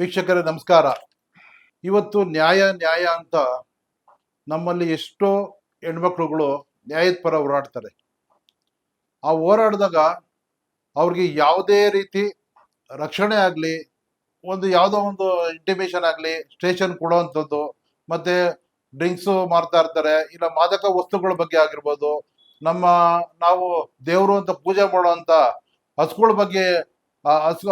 ವೀಕ್ಷಕರೇ ನಮಸ್ಕಾರ. ಇವತ್ತು ನ್ಯಾಯ ನ್ಯಾಯ ಅಂತ ನಮ್ಮಲ್ಲಿ ಎಷ್ಟೋ ಹೆಣ್ಮಕ್ಳುಗಳು ನ್ಯಾಯದ ಪರ ಹೋರಾಡ್ತಾರೆ. ಆ ಹೋರಾಡಿದಾಗ ಅವ್ರಿಗೆ ಯಾವುದೇ ರೀತಿ ರಕ್ಷಣೆ ಆಗಲಿ, ಯಾವುದೋ ಒಂದು ಇಂಟಿಮೇಷನ್ ಆಗಲಿ, ಸ್ಟೇಷನ್ ಕೊಡೋವಂಥದ್ದು, ಮತ್ತೆ ಡ್ರಿಂಕ್ಸು ಮಾರ್ತಾ ಇರ್ತಾರೆ, ಇಲ್ಲ ಮಾದಕ ವಸ್ತುಗಳ ಬಗ್ಗೆ ಆಗಿರ್ಬೋದು, ನಾವು ದೇವರು ಅಂತ ಪೂಜೆ ಮಾಡುವಂಥ ಹಸುಗಳ ಬಗ್ಗೆ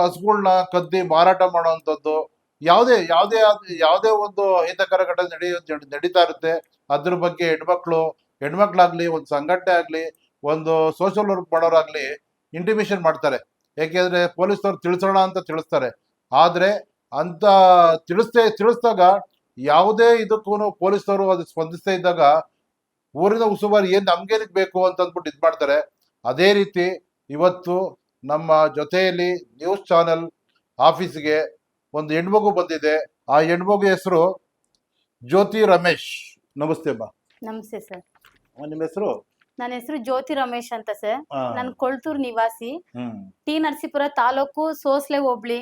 ಹಸುಗಳನ್ನ ಕದ್ದಿ ಮಾರಾಟ ಮಾಡುವಂಥದ್ದು, ಯಾವುದೇ ಯಾವುದೇ ಯಾವುದೇ ಒಂದು ಅಹಿತಕರ ಘಟನೆ ನಡೀತಾ ಇರುತ್ತೆ. ಅದ್ರ ಬಗ್ಗೆ ಹೆಣ್ಮಕ್ಳಾಗ್ಲಿ, ಒಂದು ಸಂಘಟನೆ ಆಗ್ಲಿ, ಒಂದು ಸೋಷಿಯಲ್ ವರ್ಕ್ ಮಾಡೋರಾಗ್ಲಿ ಇಂಟಿಮೇಷನ್ ಮಾಡ್ತಾರೆ. ಯಾಕೆಂದ್ರೆ ಪೊಲೀಸ್ನವ್ರು ತಿಳಿಸೋಣ ಅಂತ ತಿಳಿಸ್ತಾರೆ. ಆದ್ರೆ ಅಂತ ತಿಳಿಸಿದಾಗ ಯಾವುದೇ ಇದಕ್ಕೂ ಪೊಲೀಸ್ನವರು ಅದು ಸ್ಪಂದಿಸ್ತಾ ಇದ್ದಾಗ ಊರಿನ ಉಸ್ತುವಾರಿ ಏನ್ ನಮ್ಗೇನಕ್ಕೆ ಬೇಕು ಅಂತ ಅಂದ್ಬಿಟ್ಟು ಇದ್ ಮಾಡ್ತಾರೆ. ಅದೇ ರೀತಿ ಇವತ್ತು ನಮ್ಮ ಜೊತೆಯಲ್ಲಿ ನ್ಯೂಸ್ ಚಾನೆಲ್ ಆಫೀಸ್ಗೆ ಒಂದು ಹೆಣ್ಮಗು ಬಂದಿದೆ. ಆ ಹೆಣ್ಮಗು ಹೆಸರು ಜ್ಯೋತಿ ರಮೇಶ್. ನಮಸ್ತೆ ಅಮ್ಮ. ನಮಸ್ತೆ ಸರ್. ನಿಮ್ಮ ಹೆಸರು? ನನ್ನ ಹೆಸರು ಜ್ಯೋತಿ ರಮೇಶ್ ಅಂತ ಸರ್. ನಾನು ಕೊಳ್ತೂರು ನಿವಾಸಿ, ಟಿ ನರಸೀಪುರ ತಾಲೂಕು, ಸೋಸ್ಲೆ ಹೋಬ್ಳಿ,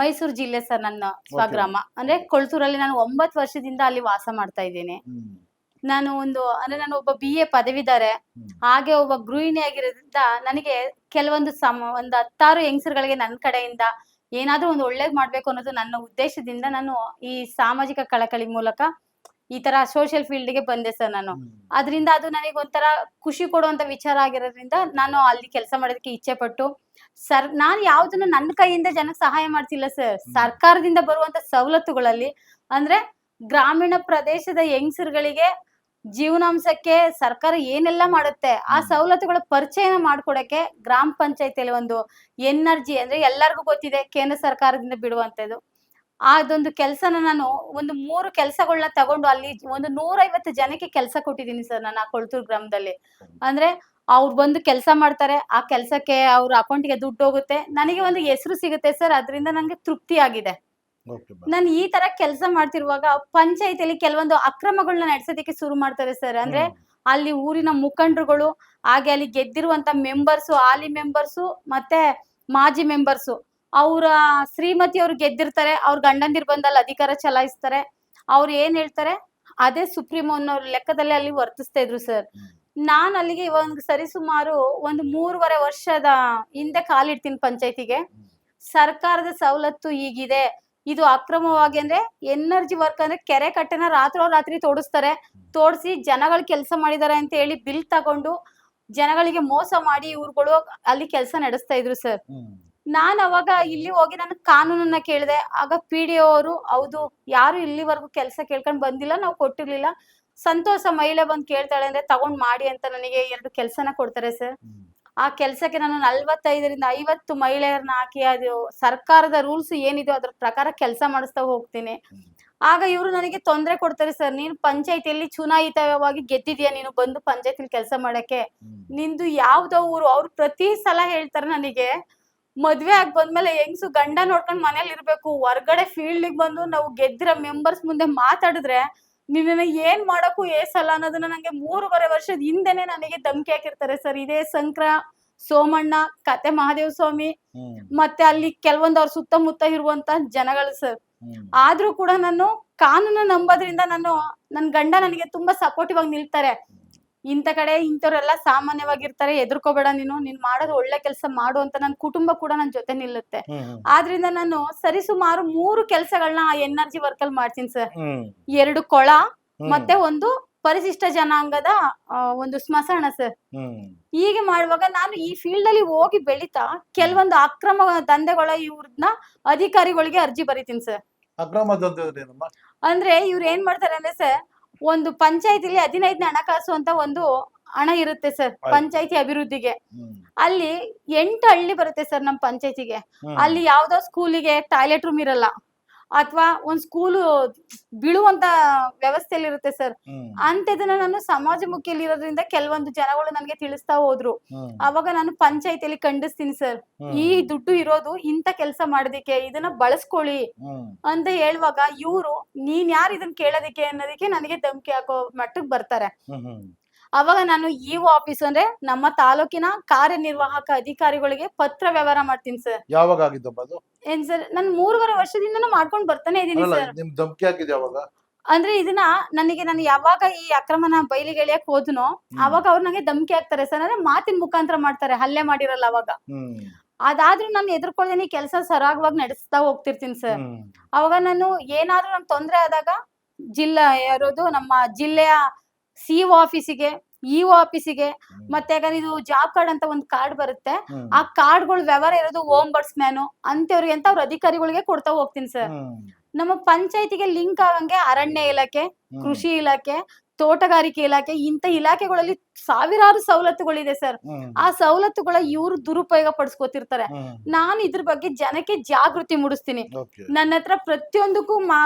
ಮೈಸೂರು ಜಿಲ್ಲೆ ಸರ್. ನನ್ನ ಸ್ವಗ್ರಾಮ ಅಂದ್ರೆ ಕೊಳ್ತೂರಲ್ಲಿ. ನಾನು 9 ವರ್ಷದಿಂದ ಅಲ್ಲಿ ವಾಸ ಮಾಡ್ತಾ ಇದ್ದೇನೆ. ನಾನು ನಾನು ಒಬ್ಬ BA ಪದವಿದಾರೆ, ಹಾಗೆ ಒಬ್ಬ ಗೃಹಿಣಿ ಆಗಿರೋದ್ರಿಂದ ನನಗೆ ಕೆಲವೊಂದು ಒಂದು 10 ಹೆಂಗಸರುಗಳಿಗೆ ನನ್ನ ಕಡೆಯಿಂದ ಏನಾದ್ರೂ ಒಂದು ಒಳ್ಳೇದ್ ಮಾಡ್ಬೇಕು ಅನ್ನೋದು ನನ್ನ ಉದ್ದೇಶದಿಂದ ನಾನು ಈ ಸಾಮಾಜಿಕ ಕಳಕಳಿ ಮೂಲಕ ಈ ತರ ಸೋಷಿಯಲ್ ಫೀಲ್ಡ್ಗೆ ಬಂದೆ ಸರ್. ನಾನು ಅದರಿಂದ ಅದು ನನಗೆ ಒಂಥರ ಖುಷಿ ಕೊಡುವಂತ ವಿಚಾರ ಆಗಿರೋದ್ರಿಂದ ನಾನು ಅಲ್ಲಿ ಕೆಲಸ ಮಾಡೋದಕ್ಕೆ ಇಚ್ಛೆ ಪಟ್ಟು ನಾನು ಯಾವ್ದನ್ನು ನನ್ನ ಕೈಯಿಂದ ಜನಕ್ಕೆ ಸಹಾಯ ಮಾಡ್ತಿಲ್ಲ ಸರ್. ಸರ್ಕಾರದಿಂದ ಬರುವಂತ ಸವಲತ್ತುಗಳಲ್ಲಿ ಅಂದ್ರೆ ಗ್ರಾಮೀಣ ಪ್ರದೇಶದ ಹೆಂಗಸರುಗಳಿಗೆ ಜೀವನಾಂಶಕ್ಕೆ ಸರ್ಕಾರ ಏನೆಲ್ಲ ಮಾಡುತ್ತೆ ಆ ಸವಲತ್ತುಗಳ ಪರಿಚಯನ ಮಾಡ್ಕೊಡಕ್ಕೆ ಗ್ರಾಮ ಪಂಚಾಯತಿಯಲ್ಲಿ ಒಂದು ಎನರ್ಜಿ ಅಂದ್ರೆ ಎಲ್ಲರಿಗೂ ಗೊತ್ತಿದೆ, ಕೇಂದ್ರ ಸರ್ಕಾರದಿಂದ ಬಿಡುವಂತದ್ದು. ಅದೊಂದು ಕೆಲಸನ ನಾನು ಒಂದು 3 ಕೆಲಸಗಳನ್ನ ತಗೊಂಡು ಅಲ್ಲಿ ಒಂದು 150 ಜನಕ್ಕೆ ಕೆಲಸ ಕೊಟ್ಟಿದ್ದೀನಿ ಸರ್. ನಾನು ಆ ಕೊಳ್ತೂರು ಗ್ರಾಮದಲ್ಲಿ ಅಂದ್ರೆ ಅವ್ರು ಬಂದು ಕೆಲಸ ಮಾಡ್ತಾರೆ, ಆ ಕೆಲಸಕ್ಕೆ ಅವ್ರ ಅಕೌಂಟ್ಗೆ ದುಡ್ಡು ಹೋಗುತ್ತೆ, ನನಗೆ ಒಂದು ಹೆಸರು ಸಿಗುತ್ತೆ ಸರ್. ಅದರಿಂದ ನನಗೆ ತೃಪ್ತಿ ಆಗಿದೆ. ನಾನು ಈ ತರ ಕೆಲಸ ಮಾಡ್ತಿರುವಾಗ ಪಂಚಾಯತಿಯಲ್ಲಿ ಕೆಲವೊಂದು ಅಕ್ರಮಗಳನ್ನ ನಡೆಸೋದಕ್ಕೆ ಶುರು ಮಾಡ್ತಾರೆ ಸರ್. ಅಂದ್ರೆ ಅಲ್ಲಿ ಊರಿನ ಮುಖಂಡರುಗಳು, ಹಾಗೆ ಅಲ್ಲಿ ಗೆದ್ದಿರುವಂತ ಮೆಂಬರ್ಸು, ಹಾಲಿ ಮೆಂಬರ್ಸು, ಮತ್ತೆ ಮಾಜಿ ಮೆಂಬರ್ಸು, ಅವ್ರ ಶ್ರೀಮತಿ ಅವ್ರು ಗೆದ್ದಿರ್ತಾರೆ, ಅವ್ರ ಗಂಡಂದಿರ್ ಬಂದಲ್ಲಿ ಅಧಿಕಾರ ಚಲಾಯಿಸ್ತಾರೆ. ಅವ್ರು ಏನ್ ಹೇಳ್ತಾರೆ ಅದೇ ಸುಪ್ರೀಂ ಅನ್ನೋರ್ ಲೆಕ್ಕದಲ್ಲಿ ಅಲ್ಲಿ ವರ್ತಿಸ್ತಾ ಇದ್ರು ಸರ್. ನಾನ್ ಅಲ್ಲಿಗೆ ಒಂದು ಸರಿಸುಮಾರು ಒಂದು 3.5 ವರ್ಷದ ಹಿಂದೆ ಕಾಲಿಡ್ತೀನಿ ಪಂಚಾಯತಿಗೆ. ಸರ್ಕಾರದ ಸವಲತ್ತು ಹೀಗಿದೆ, ಇದು ಅಕ್ರಮವಾಗಿ ಅಂದ್ರೆ ಎನರ್ಜಿ ವರ್ಕ್ ಅಂದ್ರೆ ಕೆರೆ ಕಟ್ಟೆನ ರಾತ್ರಿ ತೋಡಿಸಿ ಜನಗಳು ಕೆಲಸ ಮಾಡಿದಾರೆ ಅಂತ ಹೇಳಿ ಬಿಲ್ ತಗೊಂಡು ಜನಗಳಿಗೆ ಮೋಸ ಮಾಡಿ ಇವ್ರುಗಳು ಅಲ್ಲಿ ಕೆಲಸ ನಡೆಸ್ತಾ ಇದ್ರು ಸರ್. ನಾನ್ ಅವಾಗ ಇಲ್ಲಿ ಹೋಗಿ ನಾನು ಕಾನೂನನ್ನ ಕೇಳಿದೆ. ಆಗ PDO ಅವರು ಹೌದು, ಯಾರು ಇಲ್ಲಿವರೆಗೂ ಕೆಲಸ ಕೇಳ್ಕೊಂಡ್ ಬಂದಿಲ್ಲ, ನಾವು ಕೊಟ್ಟಿರ್ಲಿಲ್ಲ, ಸಂತೋಷ ಮಹಿಳೆ ಬಂದ್ ಕೇಳ್ತಾಳೆ ಅಂದ್ರೆ ತಗೊಂಡ್ ಮಾಡಿ ಅಂತ ನನಗೆ 2 ಕೆಲಸನ ಕೊಡ್ತಾರೆ ಸರ್. ಆ ಕೆಲಸಕ್ಕೆ ನಾನು 45ರಿಂದ 50 ಮಹಿಳೆಯರನ್ನ ಹಾಕಿ ಅದು ಸರ್ಕಾರದ ರೂಲ್ಸ್ ಏನಿದೆ ಅದ್ರ ಪ್ರಕಾರ ಕೆಲಸ ಮಾಡಿಸ್ತಾ ಹೋಗ್ತೀನಿ. ಆಗ ಇವರು ನನಗೆ ತೊಂದರೆ ಕೊಡ್ತಾರೆ ಸರ್. ನೀನು ಪಂಚಾಯತಿಯಲ್ಲಿ ಚುನಾಯಿತವಾಗಿ ಗೆದ್ದಿದ್ಯಾ, ನೀನು ಬಂದು ಪಂಚಾಯತಿಲಿ ಕೆಲಸ ಮಾಡಕ್ಕೆ, ನಿಂದು ಯಾವ್ದೋ ಊರು? ಅವ್ರು ಪ್ರತಿ ಸಲ ಹೇಳ್ತಾರೆ ನನಗೆ, ಮದ್ವೆ ಆಗಿ ಬಂದ್ಮೇಲೆ ಹೆಂಗ್ಸು ಗಂಡ ನೋಡ್ಕೊಂಡ್ ಮನೇಲಿ ಇರ್ಬೇಕು, ಹೊರ್ಗಡೆ ಫೀಲ್ಡ್ ಬಂದು ನಾವು ಗೆದ್ದಿರೋ ಮೆಂಬರ್ಸ್ ಮುಂದೆ ಮಾತಾಡಿದ್ರೆ ನಿನ್ನ ಏನ್ ಮಾಡಕ್ಕೂ ಏಸಲ್ಲ ಅನ್ನೋದನ್ನ ನಂಗೆ 3.5 ವರ್ಷದ ಹಿಂದೆನೆ ನನಗೆ ಧಮಕಿ ಹಾಕಿರ್ತಾರೆ ಸರ್. ಇದೇ ಶಂಕರ, ಸೋಮಣ್ಣ, ಕತೆ ಮಹಾದೇವ ಸ್ವಾಮಿ, ಮತ್ತೆ ಅಲ್ಲಿ ಕೆಲವೊಂದು ಅವ್ರ ಸುತ್ತಮುತ್ತ ಇರುವಂತ ಜನಗಳು ಸರ್. ಆದ್ರೂ ಕೂಡ ನಾನು ಕಾನೂನು ನಂಬೋದ್ರಿಂದ ನನ್ ಗಂಡ ನನಗೆ ತುಂಬಾ ಸಪೋರ್ಟಿವ್ ಆಗಿ ನಿಲ್ತಾರೆ. ಇಂಥ ಕಡೆ ಇಂಥವ್ರೆಲ್ಲ ಸಾಮಾನ್ಯವಾಗಿರ್ತಾರೆ, ಎದುರ್ಕೋಬೇಡ, ನೀನ್ ಮಾಡೋದು ಒಳ್ಳೆ ಕೆಲಸ ಮಾಡು ಅಂತ ನನ್ನ ಕುಟುಂಬ ಕೂಡ ನನ್ ಜೊತೆ ನಿಲ್ಲುತ್ತೆ. ಆದ್ರಿಂದ ನಾನು ಸರಿಸುಮಾರು 3 ಕೆಲಸಗಳನ್ನ ಆ ಎನರ್ಜಿ ವರ್ಕ್ ಅಲ್ಲಿ ಮಾಡ್ತೀನಿ ಸರ್. 2 ಕೊಳ ಮತ್ತೆ ಒಂದು ಪರಿಶಿಷ್ಟ ಜನಾಂಗದ ಒಂದು ಸ್ಮಶಾನ ಸರ್. ಹೀಗೆ ಮಾಡುವಾಗ ನಾನು ಈ ಫೀಲ್ಡ್ ಅಲ್ಲಿ ಹೋಗಿ ಬೆಳೀತಾ ಕೆಲವೊಂದು ಅಕ್ರಮ ದಂಧೆಗಳ ಇವ್ರನ್ನ ಅಧಿಕಾರಿಗಳಿಗೆ ಅರ್ಜಿ ಬರೀತೀನಿ ಸರ್. ಅಕ್ರಮ ದಂಧೆ ಅಂದ್ರೆ ಇವ್ರು ಏನ್ ಮಾಡ್ತಾರೆ ಅಂದ್ರೆ ಸರ್, ಒಂದು ಪಂಚಾಯತಿಲಿ 15ನೇ ಹಣಕಾಸು ಅಂತ ಒಂದು ಹಣ ಇರುತ್ತೆ ಸರ್ ಪಂಚಾಯತಿ ಅಭಿವೃದ್ಧಿಗೆ. ಅಲ್ಲಿ 8 ಹಳ್ಳಿ ಬರುತ್ತೆ ಸರ್ ನಮ್ ಪಂಚಾಯತಿಗೆ. ಅಲ್ಲಿ ಯಾವ್ದೋ ಸ್ಕೂಲಿಗೆ ಟಾಯ್ಲೆಟ್ ರೂಮ್ ಇರಲ್ಲ, ಅಥವಾ ಒಂದ್ ಸ್ಕೂಲು ಬೀಳುವಂತ ವ್ಯವಸ್ಥೆಯಲ್ಲಿ ಇರುತ್ತೆ ಸರ್. ಅಂತದನ್ನ ನಾನು ಸಮಾಜಮುಖಿಯಲ್ಲಿ ಇರೋದ್ರಿಂದ ಕೆಲವೊಂದು ಜನಗಳು ನನ್ಗೆ ತಿಳಿಸ್ತಾ ಹೋದ್ರು. ಅವಾಗ ನಾನು ಪಂಚಾಯತಿಯಲ್ಲಿ ಖಂಡಿಸ್ತೀನಿ ಸರ್, ಈ ದುಡ್ಡು ಇರೋದು ಇಂತ ಕೆಲಸ ಮಾಡೋದಿಕ್ಕೆ, ಇದನ್ನ ಬಳಸ್ಕೊಳ್ಳಿ ಅಂತ ಹೇಳುವಾಗ ಇವ್ರು ನೀನ್ ಯಾರು ಇದನ್ನ ಕೇಳೋದಿಕ್ಕೆ ಅನ್ನೋದಕ್ಕೆ ನನಗೆ ಧಮಕಿ ಹಾಕೋ ಮಟ್ಟಕ್ಕೆ ಬರ್ತಾರೆ. ಅವಾಗ ನಾನು ಇಒ ಆಫೀಸ್ ಅಂದ್ರೆ ನಮ್ಮ ತಾಲೂಕಿನ ಕಾರ್ಯನಿರ್ವಾಹಕ ಅಧಿಕಾರಿಗಳಿಗೆ ಪತ್ರ ವ್ಯವಹಾರ ಮಾಡ್ತೀನಿ ಸರ್. ಯಾವಾಗ ಆಗಿದ್ದಮ್ಮ ಅದು? ಏನ್ ಸರ್, ನಾನು 3.5 ವರ್ಷದಿಂದನೂ ಮಾಡ್ಕೊಂಡು ಬರ್ತಾನೆ ಇದೀನಿ ಅಲ್ಲ, ಸರ್. ನಿಮ್ ಧಮ್ಕಿ ಹಾಕಿದ್ ಯಾವಾಗ? ಅಂದ್ರೆ ಇದನ್ನ ನಾನು ಯಾವಾಗ ಈ ಅಕ್ರಮನ ಬಯಲಿಗೆ ಎಳಿಯಕ್ ಹೋದ್ನೋ ಅವಾಗ ಅವ್ರು ನಂಗೆ ಧಮ್ಕಿ ಹಾಕ್ತಾರೆ ಸರ್. ಅಂದ್ರೆ ಮಾತಿನ ಮುಖಾಂತರ ಮಾಡ್ತಾರೆ, ಹಲ್ಲೆ ಮಾಡಿರಲ್ಲ ಅವಾಗ. ಅದಾದ್ರೂ ನಾನು ಎದುರ್ಕೊಳ್ದೇನೆ ಕೆಲಸ ಸರಾಗವಾಗಿ ನಡೆಸ್ತಾ ಹೋಗ್ತಿರ್ತೀನಿ ಸರ್. ಅವಾಗ ನಾನು ಏನಾದ್ರೂ ನನ್ ತೊಂದ್ರೆ ಆದಾಗ ನಮ್ಮ ಜಿಲ್ಲೆಯ ಸಿಇಒ ಆಫೀಸಿಗೆ, ಇಒ ಆಫೀಸಿಗೆ, ಮತ್ತೆ ಯಾಕಂದ್ರೆ ಇದು ಜಾಬ್ ಕಾರ್ಡ್ ಅಂತ ಒಂದು ಕಾರ್ಡ್ ಬರುತ್ತೆ, ಆ ಕಾರ್ಡ್ಗಳು ವ್ಯವಹಾರ ಇರೋದು ಓಂಬಡ್ಸ್ಮ್ಯಾನ್ ಅಂತವ್ರಿಗೆ ಅಂತ ಅವ್ರ ಅಧಿಕಾರಿಗಳಿಗೆ ಕೊಡ್ತಾ ಹೋಗ್ತೀನಿ ಸರ್. ನಮ್ಮ ಪಂಚಾಯತಿಗೆ ಲಿಂಕ್ ಆಗಂಗೆ ಅರಣ್ಯ ಇಲಾಖೆ, ಕೃಷಿ ಇಲಾಖೆ, ತೋಟಗಾರಿಕೆ ಇಲಾಖೆ, ಇಂತ ಇಲಾಖೆಗಳಲ್ಲಿ ಸಾವಿರಾರು ಸವಲತ್ತುಗಳಿದೆ ಸರ್. ಆ ಸವಲತ್ತುಗಳ ಇವ್ರು ದುರುಪಯೋಗ ಪಡಿಸ್ಕೊತಿರ್ತಾರೆ. ನಾನು ಇದ್ರ ಬಗ್ಗೆ ಜನಕ್ಕೆ ಜಾಗೃತಿ ಮೂಡಿಸ್ತೀನಿ. ನನ್ನ ಹತ್ರ ಪ್ರತಿಯೊಂದಕ್ಕೂ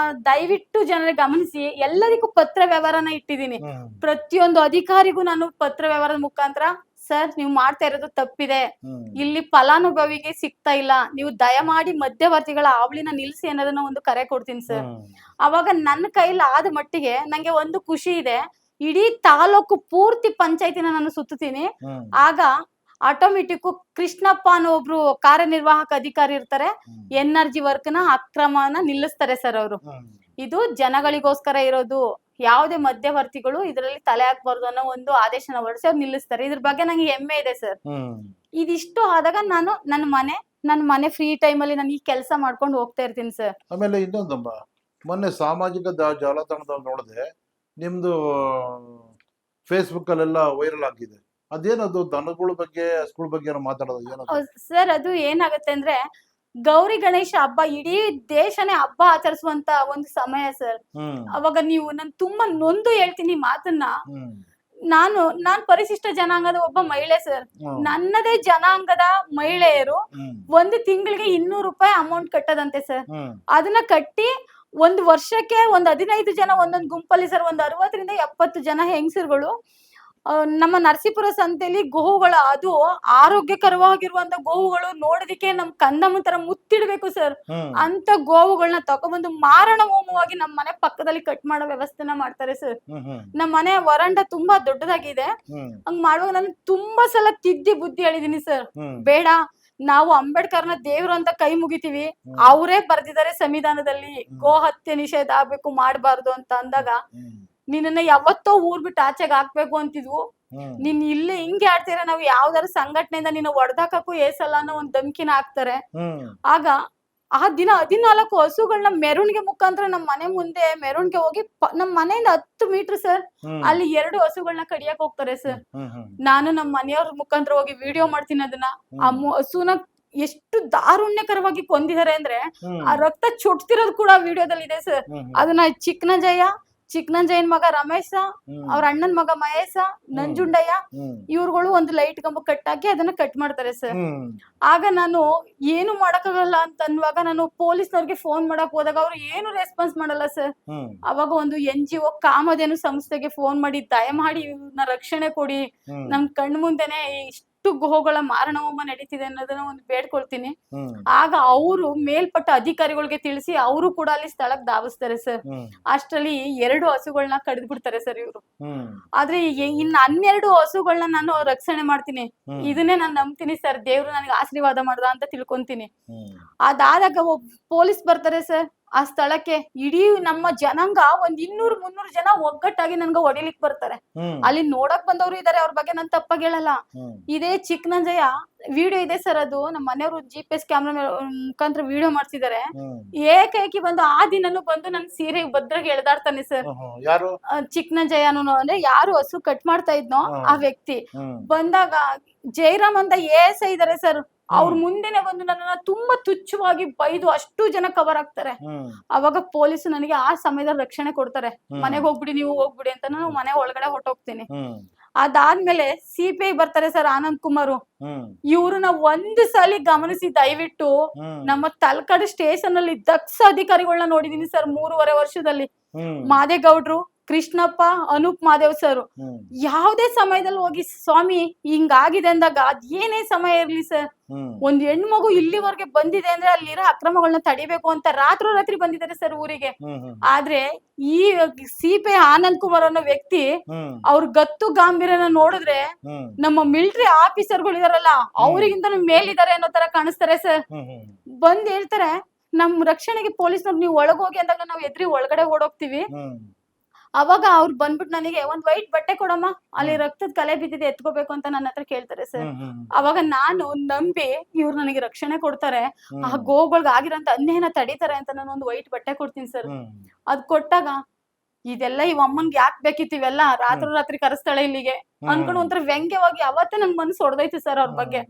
ದಯವಿಟ್ಟು ಜನರ ಗಮನಿಸಿ, ಎಲ್ಲದಕ್ಕೂ ಪತ್ರ ವ್ಯವಹಾರನ ಇಟ್ಟಿದ್ದೀನಿ. ಪ್ರತಿಯೊಂದು ಅಧಿಕಾರಿಗೂ ನಾನು ಪತ್ರ ವ್ಯವಹಾರದ ಮುಖಾಂತರ, ಸರ್ ನೀವು ಮಾಡ್ತಾ ಇರೋದು ತಪ್ಪಿದೆ, ಇಲ್ಲಿ ಫಲಾನುಭವಿಗೆ ಸಿಗ್ತಾ ಇಲ್ಲ, ನೀವು ದಯಮಾಡಿ ಮಧ್ಯವರ್ತಿಗಳ ಹಾವಳಿನ ನಿಲ್ಸಿ ಅನ್ನೋದನ್ನ ಒಂದು ಕರೆ ಕೊಡ್ತೀನಿ ಸರ್. ಅವಾಗ ನನ್ನ ಕೈಲಿ ಆದ ಮಟ್ಟಿಗೆ ನಂಗೆ ಒಂದು ಖುಷಿ ಇದೆ, ಇಡೀ ತಾಲೂಕು ಪೂರ್ತಿ ಪಂಚಾಯತಿನ ನಾನು ಸುತ್ತೀನಿ. ಆಗ ಆಟೋಮೆಟಿಕ್ ಕೃಷ್ಣಪ್ಪ ಅನ್ನೋ ಒಬ್ರು ಕಾರ್ಯನಿರ್ವಾಹಕ ಅಧಿಕಾರಿ ಇರ್ತಾರೆ, NRG ವರ್ಕ್ ನ ಅಕ್ರಮನ ನಿಲ್ಲಿಸ್ತಾರೆ ಸರ್ ಅವರು. ಇದು ಜನಗಳಿಗೋಸ್ಕರ ಇರೋದು, ಯಾವುದೇ ಮಧ್ಯವರ್ತಿಗಳು ಇದರಲ್ಲಿ ತಲೆ ಹಾಕ್ಬಾರ್ದು ಅನ್ನೋ ಒಂದು ಆದೇಶನ ಹೊರಡಿಸಿ ಅವ್ರು ನಿಲ್ಲಿಸ್ತಾರೆ. ಇದ್ರ ಬಗ್ಗೆ ನಂಗೆ ಹೆಮ್ಮೆ ಇದೆ ಸರ್. ಇದಿಷ್ಟು ಆದಾಗ ನಾನು ನನ್ನ ಮನೆ ಫ್ರೀ ಟೈಮ್ ಅಲ್ಲಿ ನಾನು ಈ ಕೆಲಸ ಮಾಡ್ಕೊಂಡು ಹೋಗ್ತಾ ಇರ್ತೀನಿ ಸರ್. ಆಮೇಲೆ ಇನ್ನೊಂದಮ್ಮ, ಮೊನ್ನೆ ಸಾಮಾಜಿಕ ಜಾಲತಾಣದಲ್ಲಿ ನೋಡಿದೆ, ನಿಮ್ದು ಫೇಸ್ಬುಕ್ ಅಲ್ಲೆಲ್ಲ ವೈರಲ್ ಆಗಿದೆ. ಅದೇನದು ದನಗಳ ಬಗ್ಗೆ, ಹಸುಗಳ ಬಗ್ಗೆ ಏನೋ ಮಾತಾಡೋದು ಏನದು ಸರ್? ಅದು ಏನಾಗುತ್ತೆ ಅಂದ್ರೆ, ಗೌರಿ ಗಣೇಶ ಹಬ್ಬ ಇಡೀ ದೇಶನೇ ಹಬ್ಬ ಆಚರಿಸುವಂತ ಒಂದು ಸಮಯ ಸರ್. ಅವಾಗ ನಾನು ತುಂಬಾ ನೊಂದು ಹೇಳ್ತೀನಿ ಮಾತನ್ನ. ನಾನ್ ಪರಿಶಿಷ್ಟ ಜನಾಂಗದ ಒಬ್ಬ ಮಹಿಳೆ ಸರ್. ನನ್ನದೇ ಜನಾಂಗದ ಮಹಿಳೆಯರು ಒಂದು ತಿಂಗಳಿಗೆ 200 ರೂಪಾಯಿ ಅಮೌಂಟ್ ಕಟ್ಟದಂತೆ ಸರ್. ಅದನ್ನ ಕಟ್ಟಿ ಒಂದು ವರ್ಷಕ್ಕೆ ಒಂದು 15 ಜನ ಒಂದೊಂದು ಗುಂಪಲ್ಲಿ ಸರ್, ಒಂದು 60 ರಿಂದ 70 ಜನ ಹೆಂಗಸರುಗಳು ನಮ್ಮ ನರಸೀಪುರ ಸಂತೆಯಲ್ಲಿ ಗೋವುಗಳ, ಅದು ಆರೋಗ್ಯಕರವಾಗಿರುವಂತ ಗೋವುಗಳು ನೋಡೋದಿಕ್ಕೆ ನಮ್ ಕಂದಮ್ಮ ತರ ಮುತ್ತಿಡ್ಬೇಕು ಸರ್. ಅಂತ ಗೋವುಗಳನ್ನ ತಗೊಬಂದು ಮಾರಣ ಹೋಮವಾಗಿ ನಮ್ಮ ಮನೆ ಪಕ್ಕದಲ್ಲಿ ಕಟ್ ಮಾಡೋ ವ್ಯವಸ್ಥೆನ ಮಾಡ್ತಾರೆ ಸರ್. ನಮ್ಮ ಮನೆ ವರಂಡ ತುಂಬಾ ದೊಡ್ಡದಾಗಿದೆ. ಹಂಗ್ ಮಾಡುವಾಗ ನಾನು ತುಂಬಾ ಸಲ ತಿದ್ದಿ ಬುದ್ಧಿ ಹೇಳಿದೀನಿ ಸರ್, ಬೇಡ, ನಾವು ಅಂಬೇಡ್ಕರ್ನ ದೇವ್ರು ಅಂತ ಕೈ ಮುಗಿತೀವಿ, ಅವರೇ ಬರ್ದಿದ್ದಾರೆ ಸಂವಿಧಾನದಲ್ಲಿ ಗೋ ಹತ್ಯೆ ನಿಷೇಧ ಆಗ್ಬೇಕು, ಮಾಡಬಾರ್ದು ಅಂತ ಅಂದಾಗ, ನಿನ್ನ ಯಾವತ್ತೋ ಊರ್ ಬಿಟ್ಟು ಆಚೆಗೆ ಹಾಕ್ಬೇಕು ಅಂತಿದ್ವು, ನೀನ್ ಇಲ್ಲಿ ಹಿಂಗೆ ಆಡ್ತೀರ, ನಾವು ಯಾವ್ದಾರು ಸಂಘಟನೆಯಿಂದ ನಿನ್ನ ಹೊಡೆದಾಕಕ್ಕೂ ಏಸಲ್ಲ ಅನ್ನೋ ಒಂದ್ ಧಮ್ಕಿನ ಹಾಕ್ತಾರೆ. ಆಗ ಆ ದಿನ 14 ಹಸುಗಳನ್ನ ಮೆರವಣಿಗೆ ಮುಖಾಂತರ ನಮ್ಮ ಮನೆ ಮುಂದೆ ಮೆರವಣಿಗೆ ಹೋಗಿ ನಮ್ ಮನೆಯಿಂದ 10 ಮೀಟರ್ ಸರ್, ಅಲ್ಲಿ 2 ಹಸುಗಳನ್ನ ಕಡಿಯಕ್ ಹೋಗ್ತಾರೆ ಸರ್. ನಾನು ನಮ್ಮ ಮನೆಯವ್ರ ಮುಖಾಂತರ ಹೋಗಿ ವಿಡಿಯೋ ಮಾಡ್ತೀನಿ ಅದನ್ನ. ಆ ಹಸುನ ಎಷ್ಟು ದಾರುಣ್ಯಕರವಾಗಿ ಕೊಂದಿದ್ದಾರೆ ಅಂದ್ರೆ, ಆ ರಕ್ತ ಚೊಟ್ತಿರೋದು ಕೂಡ ವಿಡಿಯೋದಲ್ಲಿ ಇದೆ ಸರ್. ಅದನ್ನ ಚಿಕ್ಕನಂಜಯನ್ ಮಗ ರಮೇಶ, ಅವ್ರ ಅಣ್ಣನ್ ಮಗ ಮಹೇಶ, ನಂಜುಂಡಯ್ಯ, ಇವ್ರುಗಳು ಒಂದು ಲೈಟ್ ಕಂಬ ಕಟ್ಟಾಕಿ ಅದನ್ನ ಕಟ್ ಮಾಡ್ತಾರೆ ಸರ್. ಆಗ ನಾನು ಏನು ಮಾಡಕ್ಕಾಗಲ್ಲ ಅಂತ ಅನ್ನುವಾಗ ನಾನು ಪೊಲೀಸ್ನವ್ರಿಗೆ ಫೋನ್ ಮಾಡಕ್ ಹೋದಾಗ ಅವ್ರು ಏನು ರೆಸ್ಪಾನ್ಸ್ ಮಾಡಲ್ಲ ಸರ್. ಅವಾಗ ಒಂದು NGO ಕಾಮಧೇನು ಸಂಸ್ಥೆಗೆ ಫೋನ್ ಮಾಡಿ, ದಯಮಾಡಿ ಇವ್ರನ್ನ ರಕ್ಷಣೆ ಕೊಡಿ, ನಮ್ ಕಣ್ ಮುಂದೆನೆ ಇಷ್ಟು ಗೋಗಳ ಮಾರಣ ಹೋಮ ನಡೀತಿದೆ ಅನ್ನೋದನ್ನ ಒಂದು ಬೇಡ್ಕೊಳ್ತೀನಿ. ಆಗ ಅವರು ಮೇಲ್ಪಟ್ಟ ಅಧಿಕಾರಿಗಳಿಗೆ ತಿಳಿಸಿ ಅವರು ಕೂಡ ಅಲ್ಲಿ ಸ್ಥಳಕ್ಕೆ ಧಾವಿಸ್ತಾರೆ ಸರ್. ಅಷ್ಟರಲ್ಲಿ 2 ಹಸುಗಳನ್ನ ಕಡಿದ್ ಬಿಡ್ತಾರೆ ಸರ್ ಇವ್ರು. ಆದ್ರೆ ಇನ್ನ 12 ಹಸುಗಳನ್ನ ನಾನು ರಕ್ಷಣೆ ಮಾಡ್ತೀನಿ. ಇದನ್ನೇ ನಾನು ನಂಬ್ತೀನಿ ಸರ್, ದೇವ್ರು ನನಗೆ ಆಶೀರ್ವಾದ ಮಾಡ್ದ ಅಂತ ತಿಳ್ಕೊಂತೀನಿ. ಅದಾದಾಗ ಪೊಲೀಸ್ ಬರ್ತಾರೆ ಸರ್ ಆ ಸ್ಥಳಕ್ಕೆ. ಇಡೀ ನಮ್ಮ ಜನಾಂಗ ಒಂದ್ 200-300 ಜನ ಒಗ್ಗಟ್ಟಾಗಿ ನನ್ಗೆ ಹೊಡಿಲಿಕ್ ಬರ್ತಾರೆ. ಅಲ್ಲಿ ನೋಡಕ್ ಬಂದವ್ರು ಇದಾರೆ, ಅವ್ರ ಬಗ್ಗೆ ನಾನ್ ತಪ್ಪಾಗಿ ಹೇಳಲ್ಲ. ಇದೇ ಚಿಕ್ಕನಂಜಯ್ಯ ವಿಡಿಯೋ ಇದೆ ಸರ್, ಅದು ನಮ್ಮ ಮನೆಯವರು GPS ಕ್ಯಾಮ್ರಾ ಮುಖಾಂತರ ವಿಡಿಯೋ ಮಾಡ್ತಿದ್ದಾರೆ. ಏಕೈಕಿ ಬಂದು ಆ ದಿನನೂ ಬಂದು ನನ್ ಸೀರೆ ಭದ್ರಾಗಿ ಎಳ್ದಾಡ್ತಾನೆ ಸರ್. ಚಿಕ್ಕನಂಜಯ್ಯನು ಅಂದ್ರೆ ಯಾರು ಹಸು ಕಟ್ ಮಾಡ್ತಾ ಇದ್ನೋ ಆ ವ್ಯಕ್ತಿ ಬಂದಾಗ, ಜೈರಾಮ್ ಅಂತ ASI ಇದಾರೆ ಸರ್, ಅವ್ರ ಮುಂದೆನೆ ಬಂದು ನನ್ನನ್ನ ತುಂಬಾ ತುಚ್ಛವಾಗಿ ಬೈದು ಅಷ್ಟು ಜನ ಕವರ್ ಆಗ್ತಾರೆ. ಅವಾಗ ಪೊಲೀಸ್ ನನಗೆ ಆ ಸಮಯದಲ್ಲಿ ರಕ್ಷಣೆ ಕೊಡ್ತಾರೆ, ಮನೆಗೆ ಹೋಗ್ಬಿಡಿ, ನೀವು ಹೋಗ್ಬಿಡಿ ಅಂತ. ನಾನು ಮನೆ ಒಳಗಡೆ ಹೊರಟೋಗ್ತೀನಿ. ಅದಾದ್ಮೇಲೆ CPI ಬರ್ತಾರೆ ಸರ್, ಆನಂದ್ ಕುಮಾರ್. ಇವ್ರನ್ನ ಒಂದು ಸಲ ಗಮನಿಸಿ ದಯವಿಟ್ಟು. ನಮ್ಮ ತಲಕಾಡು ಸ್ಟೇಷನ್ ಅಲ್ಲಿ ದಕ್ಷ ಅಧಿಕಾರಿಗಳನ್ನ ನೋಡಿದೀನಿ ಸರ್ 3.5 ವರ್ಷದಲ್ಲಿ. ಮಾದೇಗೌಡ್ರು, ಕೃಷ್ಣಪ್ಪ, ಅನೂಪ್ ಮಾದೇವ್ ಸರ್ ಯಾವುದೇ ಸಮಯದಲ್ಲಿ ಹೋಗಿ ಸ್ವಾಮಿ ಹಿಂಗಾಗಿದೆ ಅಂದಾಗ ಅದ್ ಏನೇ ಸಮಯ ಇರ್ಲಿ ಸರ್, ಒಂದ್ ಹೆಣ್ಮಗು ಇಲ್ಲಿವರೆಗೆ ಬಂದಿದೆ ಅಂದ್ರೆ ಅಲ್ಲಿರೋ ಅಕ್ರಮಗಳನ್ನ ತಡಿಬೇಕು ಅಂತ ರಾತ್ರಿ ಬಂದಿದ್ದಾರೆ ಸರ್ ಊರಿಗೆ. ಆದ್ರೆ ಈ ಸಿಪಿ ಆನಂದ್ ಕುಮಾರ್ ಅನ್ನೋ ವ್ಯಕ್ತಿ ಅವ್ರ ಗತ್ತು ಗಾಂಭೀರ್ಯನ ನೋಡಿದ್ರೆ ನಮ್ಮ ಮಿಲಿಟರಿ ಆಫೀಸರ್ಗಳು ಇದಾರಲ್ಲ ಅವ್ರಿಗಿಂತ ಮೇಲಿದ್ದಾರೆ ಅನ್ನೋ ತರ ಕಾಣಿಸ್ತಾರೆ ಸರ್. ಬಂದ್ ಹೇಳ್ತಾರೆ ನಮ್ ರಕ್ಷಣೆಗೆ ಪೊಲೀಸ್ನವ್ರು ನೀವು ಒಳಗೋಗಿ ಅಂದಾಗ ನಾವ್ ಎದ್ರಿ ಒಳಗಡೆ ಓಡೋಗ್ತಿವಿ. ಅವಾಗ ಅವ್ರು ಬಂದ್ಬಿಟ್ಟು ನನಗೆ ಒಂದ್ ವೈಟ್ ಬಟ್ಟೆ ಕೊಡಮ್ಮ, ಅಲ್ಲಿ ರಕ್ತದ ಕಲೆ ಬಿದ್ದಿದೆ ಎತ್ಕೋಬೇಕು ಅಂತ ನನ್ನ ಹತ್ರ ಕೇಳ್ತಾರೆ ಸರ್. ಅವಾಗ ನಾನು ನಂಬಿ ಇವ್ರು ನನಗೆ ರಕ್ಷಣೆ ಕೊಡ್ತಾರೆ, ಆ ಗೋಗಳ್ಗ ಆಗಿರೋಂತ ಅನ್ಯಾಯನ ತಡೀತಾರೆ ಅಂತ ನಾನು ಒಂದು ವೈಟ್ ಬಟ್ಟೆ ಕೊಡ್ತೀನಿ ಸರ್. ಅದ್ ಕೊಟ್ಟಾಗ ಇದೆಲ್ಲ ಇವ್ ಅಮ್ಮನ್ಗೆ ಯಾಕೆ ಬೇಕಿತ್ತು ಇವೆಲ್ಲ, ರಾತ್ರಿ ಕರೆಸ್ತಾಳೆ ಇಲ್ಲಿಗೆ ಅನ್ಕೊಂಡು ಒಂಥರ ವ್ಯಂಗ್ಯವಾಗಿ ಅವತ್ತೇ ನನ್ ಮನ್ಸು ಹೊಡೆದೈತಿ ಸರ್ ಅವ್ರ ಬಗ್ಗೆ.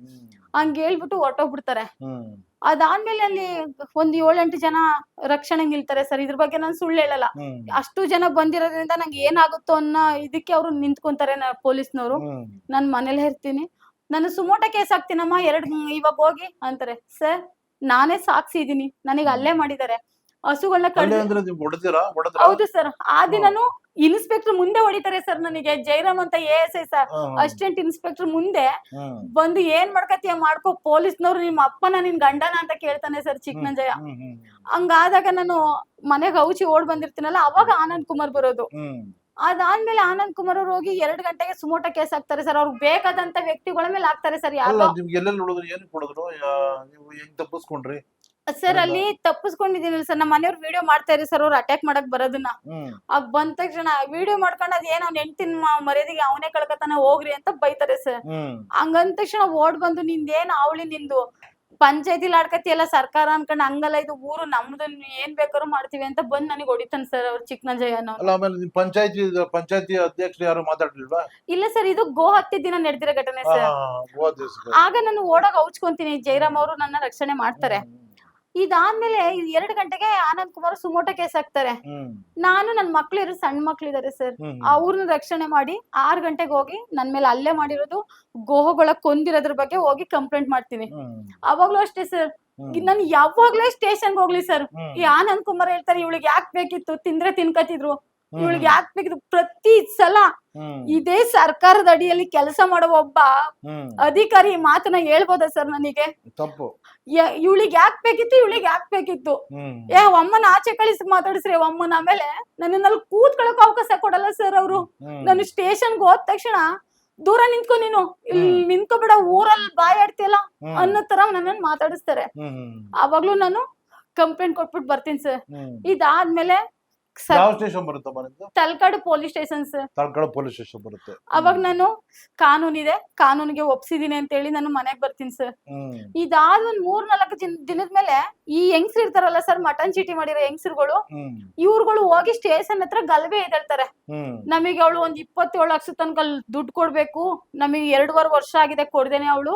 ಹಂಗ ಹೇಳ್ಬಿಟ್ಟು ಹೊರ್ಟೋಗ್ಬಿಡ್ತಾರೆ. ಅದಾದ್ಮೇಲೆ ಅಲ್ಲಿ ಒಂದ್ 7-8 ಜನ ರಕ್ಷಣೆ ನಿಲ್ತಾರೆ ಸರ್. ಇದ್ರ ಬಗ್ಗೆ ನಾನು ಸುಳ್ಳು ಹೇಳಲ್ಲ, ಅಷ್ಟು ಜನ ಬಂದಿರೋದ್ರಿಂದ ನಂಗೆ ಏನಾಗುತ್ತೋ ಅನ್ನೋ ಇದಕ್ಕೆ ಅವ್ರು ನಿಂತ್ಕೊಂತಾರೆ ಪೊಲೀಸ್ನವ್ರು. ನಾನ್ ಮನೇಲಿ ಇರ್ತೀನಿ, ನಾನು ಸುಮೋಟ ಕೇಸ್ ಹಾಕ್ತೀನಮ್ಮ ಇವಾಗ ಹೋಗಿ ಅಂತಾರೆ. ಸರ್ ನಾನೇ ಸಾಕ್ಷಿ ಇದೀನಿ, ನನಗೆ ಅಲ್ಲೇ ಮಾಡಿದ್ದಾರೆ ಹಸುಗಳನ್ನ. ಹೌದು ಸರ್. ಆ ದಿನನು ಇನ್ಸ್ಪೆಕ್ಟರ್ ಮುಂದೆ ಹೊಡಿತಾರೆ ಸರ್ ನನಗೆ. ಜೈರಾಮ್ ಅಂತ ASI ಸರ್, ಅಸಿಸ್ಟೆಂಟ್ ಇನ್ಸ್ಪೆಕ್ಟರ್ ಮುಂದೆ ಬಂದು ಏನ್ ಮಾಡ್ಕತಿಯ ಮಾಡ್ಕೋ, ಪೊಲೀಸ್ನವ್ರು ನಿಮ್ಮ ಅಪ್ಪನ ನಿನ್ ಗಂಡನ ಅಂತ ಕೇಳ್ತಾನೆ ಸರ್ ಚಿಕ್ಕನಂಜಯ್ಯ. ಹಂಗಾದಾಗ ನಾನು ಮನೆಗೆ ಔಚಿ ಓಡ್ ಬಂದಿರ್ತೀನಲ್ಲ, ಅವಾಗ ಆನಂದ್ ಕುಮಾರ್ ಬರೋದು. ಅದಾದ್ಮೇಲೆ ಆನಂದ್ ಕುಮಾರ್ ಅವ್ರು ಹೋಗಿ 2 ಗಂಟೆಗೆ ಸುಮೋಟ ಕೇಸ್ ಹಾಕ್ತಾರೆ ಸರ್. ಅವ್ರಿಗೆ ಬೇಕಾದಂತ ವ್ಯಕ್ತಿಗಳ ಮೇಲೆ ಹಾಕ್ತಾರೆ ಸರ್. ಯಾರು ಸರ್ ಅಲ್ಲಿ ತಪ್ಪಿಸ್ಕೊಂಡಿದೀನಿ ಸರ್. ನಮ್ಮ ಮನೆಯವ್ರು ವಿಡಿಯೋ ಮಾಡ್ತಾ ಇರಿ ಸರ್, ಅವ್ರು ಅಟ್ಯಾಕ್ ಮಾಡಕ್ ಬರೋದನ್ನ. ಆಗ ಬಂದ ತಕ್ಷಣ ವಿಡಿಯೋ ಮಾಡ್ಕೊಂಡು ಅದ್ ಏನ್ ಅವ್ನ ಹೆಂಡ್ತಿನ ಮರ್ಯಾದೆಗೆ ಅವನೇ ಕಳ್ಕತಾನೆ ಹೋಗ್ರಿ ಅಂತ ಬೈತಾರೆ ಸರ್. ಹಂಗಂದ ತಕ್ಷಣ ಓಡ್ ಬಂದು ನಿಂದೇನ್ ಅವಳಿ ನಿಂದು ಪಂಚಾಯತಿ ಆಡ್ಕತಿ ಎಲ್ಲ ಸರ್ಕಾರ ಅನ್ಕೊಂಡ್ ಹಂಗಲ್ಲ, ಇದು ಊರು ನಮ್ದು, ಏನ್ ಬೇಕಾದ್ರು ಮಾಡ್ತೀವಿ ಅಂತ ಬಂದ್ ನನಗೆ ಹೊಡಿತಾನೆ ಸರ್ ಅವ್ರು ಚಿಕ್ಕನಂಜಯ್ಯನ. ಪಂಚಾಯತಿ ಅಧ್ಯಕ್ಷರು ಯಾರು ಮಾತಾಡ್ಲಿಲ್ವಾ? ಇಲ್ಲ ಸರ್, ಇದು ಗೋ ಹತ್ಯೆ ದಿನ ನಡೆದಿರೋ ಘಟನೆ ಸರ್. ಆಗ ನಾನು ಓಡಾಗ ಔಚ್ಕೊಂತೀನಿ, ಜೈರಾಮ್ ಅವರು ನನ್ನ ರಕ್ಷಣೆ ಮಾಡ್ತಾರೆ. ಇದಾದ್ಮೇಲೆ 2 ಗಂಟೆಗೆ ಆನಂದ್ ಕುಮಾರ್ ಸುಮೋಟ ಕೇಸ್ ಹಾಕ್ತಾರೆ. ನಾನು ನನ್ ಮಕ್ಳು ಸಣ್ಣ ಮಕ್ಳಿದಾರೆ ಸರ್, ಅವ್ರನ್ನ ರಕ್ಷಣೆ ಮಾಡಿ 6 ಗಂಟೆಗೆ ಹೋಗಿ ನನ್ ಮೇಲೆ ಹಲ್ಲೆ ಮಾಡಿರೋದು, ಗೋಹಗಳ ಕೊಂದಿರೋದ್ರ ಬಗ್ಗೆ ಹೋಗಿ ಕಂಪ್ಲೇಂಟ್ ಮಾಡ್ತೀನಿ. ಅವಾಗ್ಲೂ ಅಷ್ಟೇ ಸರ್, ನನ್ ಯಾವಾಗ್ಲೇ ಸ್ಟೇಷನ್ಗೆ ಹೋಗ್ಲಿ ಸರ್, ಈ ಆನಂದ್ ಕುಮಾರ್ ಹೇಳ್ತಾರೆ ಇವಳಿಗೆ ಯಾಕೆ ಬೇಕಿತ್ತು, ತಿಂದ್ರೆ ತಿನ್ಕತಿದ್ರು, ಇವಳಿಗೆ ಯಾಕೆ ಬೇಕಿತ್ತು. ಪ್ರತಿ ಸಲ ಇದೇ ಸರ್ಕಾರದ ಅಡಿಯಲ್ಲಿ ಕೆಲಸ ಮಾಡೋ ಒಬ್ಬ ಅಧಿಕಾರಿ ಮಾತನ್ನ ಹೇಳ್ಬೋದಾ ಸರ್ ನನಗೆ? ತಪ್ಪು. ಇವಳಿಗೆ ಯಾಕೆ ಬೇಕಿತ್ತು, ಅಮ್ಮನ ಆಚೆ ಕಳಿಸಿ ಮಾತಾಡಿಸ್ರಿ ಅಮ್ಮನ. ಆಮೇಲೆ ನನ್ನಲ್ಲಿ ಕೂತ್ಕೊಳ್ಳೋಕೆ ಅವಕಾಶ ಕೊಡಲ್ಲ ಸರ್ ಅವರು. ನಾನು ಸ್ಟೇಷನ್ಗೆ ಹೋದ ತಕ್ಷಣ ದೂರ ನಿಂತ್ಕೊ, ನೀನು ಇಲ್ಲಿ ನಿಂತ್ಕೊಬೇಡ, ಊರಲ್ಲಿ ಬಾಯ್ ಆಡ್ತಿಯಲ್ಲ ಅನ್ನೋ ತರ ನನ್ನನ್ನು ಮಾತಾಡಿಸ್ತಾರೆ. ಅವಾಗ್ಲೂ ನಾನು ಕಂಪ್ಲೇಂಟ್ ಕೊಟ್ಬಿಟ್ಟು ಬರ್ತೀನಿ ಸರ್. ಇದಾದ್ಮೇಲೆ Talakadu police station sir. Talakadu police station ಬರುತ್ತೆ. ಅವಾಗ ನಾನು ಕಾನೂನಿದೆ, ಕಾನೂನಿಗೆ ಒಪ್ಸಿದೀನಿ ಅಂತ ಹೇಳಿ ನಾನು ಮನೆಗ್ ಬರ್ತೀನಿ ಸರ್. ಇದಾದ ಒಂದ್ 3-4 ದಿನದ ಮೇಲೆ ಈ ಹೆಂಗ್ಸ್ರು ಇರ್ತಾರಲ್ಲ ಸರ್, ಮಟನ್ ಚೀಟಿ ಮಾಡಿರೋ ಹೆಂಗ್ಸ್ರುಗಳು, ಇವ್ರುಗಳು ಹೋಗಿ ಸ್ಟೇಷನ್ ಹತ್ರ ಗಲಭೆ ಎದ್ದೇಳ್ತಾರೆ. ನಮಗೆ ಅವಳು ಒಂದ್ 27 ಲಕ್ಷ ತನಕ ದುಡ್ಡು ಕೊಡ್ಬೇಕು, ನಮಗೆ 2.5 ವರ್ಷ ಆಗಿದೆ ಕೊಡ್ದೇನೆ ಅವಳು,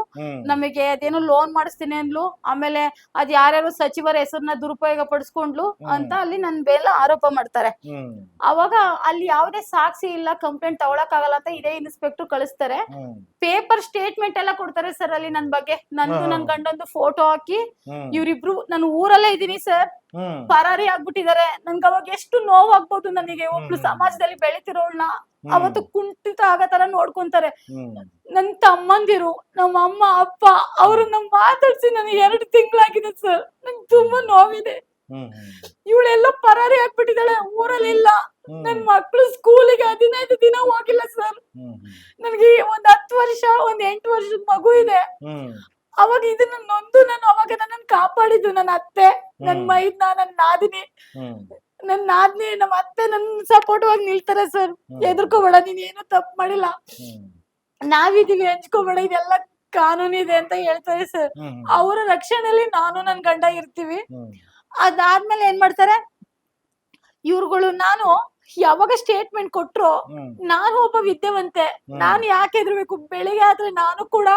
ನಮಗೆ ಅದೇನೋ ಲೋನ್ ಮಾಡಿಸ್ತೀನಿ ಅಂದ್ಲು, ಆಮೇಲೆ ಅದ್ ಯಾರ್ಯಾರು ಸಚಿವರ ಹೆಸರನ್ನ ದುರುಪಯೋಗ ಪಡಿಸ್ಕೊಂಡ್ಲು ಅಂತ ಅಲ್ಲಿ ನನ್ ಮೇಲೆ ಆರೋಪ ಮಾಡ್ತಾರೆ. ಅವಾಗ ಅಲ್ಲಿ ಯಾವುದೇ ಸಾಕ್ಷಿ ಇಲ್ಲ, ಕಂಪ್ಲೇಂಟ್ ತಗೊಳಕ್ ಆಗಲ್ಲ ಅಂತ ಇದೇ ಇನ್ಸ್ಪೆಕ್ಟರ್ ಕಳಿಸ್ತಾರೆ. ಪೇಪರ್ ಸ್ಟೇಟ್ಮೆಂಟ್ ಎಲ್ಲ ಕೊಡ್ತಾರೆ ಸರ್ ಅಲ್ಲಿ ನನ್ ಬಗ್ಗೆ. ನಂದು ನನ್ ಗಂಡಂದು ಫೋಟೋ ಹಾಕಿ, ಇವ್ರಿಬ್ರು ನಾನು ಊರಲ್ಲೇ ಇದೀನಿ ಸರ್, ಪರಾರಿ ಆಗ್ಬಿಟ್ಟಿದ್ದಾರೆ. ನನ್ಗೆ ಅವಾಗ ಎಷ್ಟು ನೋವಾಗ್ಬೋದು ನನಗೆ. ಒಬ್ಳು ಸಮಾಜದಲ್ಲಿ ಬೆಳಿತಿರೋಳ್ನ ಅವತ್ತು ಕುಂಠಿತ ಆಗೋ ತರ ನೋಡ್ಕೊಂತಾರೆ. ನನ್ ತಮ್ಮಂದಿರು, ನಮ್ಮ ಅಮ್ಮ ಅಪ್ಪ ಅವ್ರನ್ನ ಮಾತಾಡ್ಸಿ ನನಗೆ 2 ತಿಂಗಳಾಗಿದೆ ಸರ್. ನಂಗೆ ತುಂಬಾ ನೋವಿದೆ. ಇವಳೆಲ್ಲ ಪರಾರಿ ಆಗ್ಬಿಟ್ಟಿದ್ದಾಳೆ, ಊರಲ್ಲಿಲ್ಲ. ನನ್ ಮಕ್ಳು ಸ್ಕೂಲಿಗೆ 15 ದಿನ ಹೋಗಿಲ್ಲ ಸರ್. ನನ್ಗೆ ಒಂದ್ 10 ವರ್ಷ, ಒಂದ್ 8 ವರ್ಷದ ಮಗು ಇದೆ. ಅವಾಗ ಇದನ್ನ ನೊಂದು ನಾನು ಅವಾಗ ನನ್ನನ್ನು ಕಾಪಾಡಿದ್ದು ನನ್ನ ಅತ್ತೆ, ನನ್ ಮೈದ್ನ, ನನ್ ನಾದಿನಿ. ನನ್ ನಾದ್ನಿ, ನಮ್ಮ ಅತ್ತೆ ನನ್ ಸಪೋರ್ಟ್ ಆಗಿ ನಿಲ್ತಾರೆ ಸರ್. ಎದುರ್ಕೋಬೇಡ, ನೀನ್ ಏನು ತಪ್ಪು ಮಾಡಿಲ್ಲ, ನಾವಿದೀವಿ, ಹಂಚ್ಕೋಬೇಡ, ಇದೆಲ್ಲ ಕಾನೂನಿದೆ ಅಂತ ಹೇಳ್ತಾರೆ ಸರ್. ಅವರ ರಕ್ಷಣೆಯಲ್ಲಿ ನಾನು ನನ್ ಗಂಡ ಇರ್ತೀವಿ. ಅದಾದ್ಮೇಲೆ ಏನ್ ಮಾಡ್ತಾರೆ ಇವ್ರುಗಳು, ನಾನು ಯಾವಾಗ ಸ್ಟೇಟ್ಮೆಂಟ್ ಕೊಟ್ರು, ನಾನು ಒಬ್ಬ ವಿದ್ಯಾವಂತೆ, ನಾನು ಯಾಕೆ ಹೆದರ್ಬೇಕು? ಬೆಳಿಗ್ಗೆ ಆದ್ರೆ ನಾನು ಕೂಡ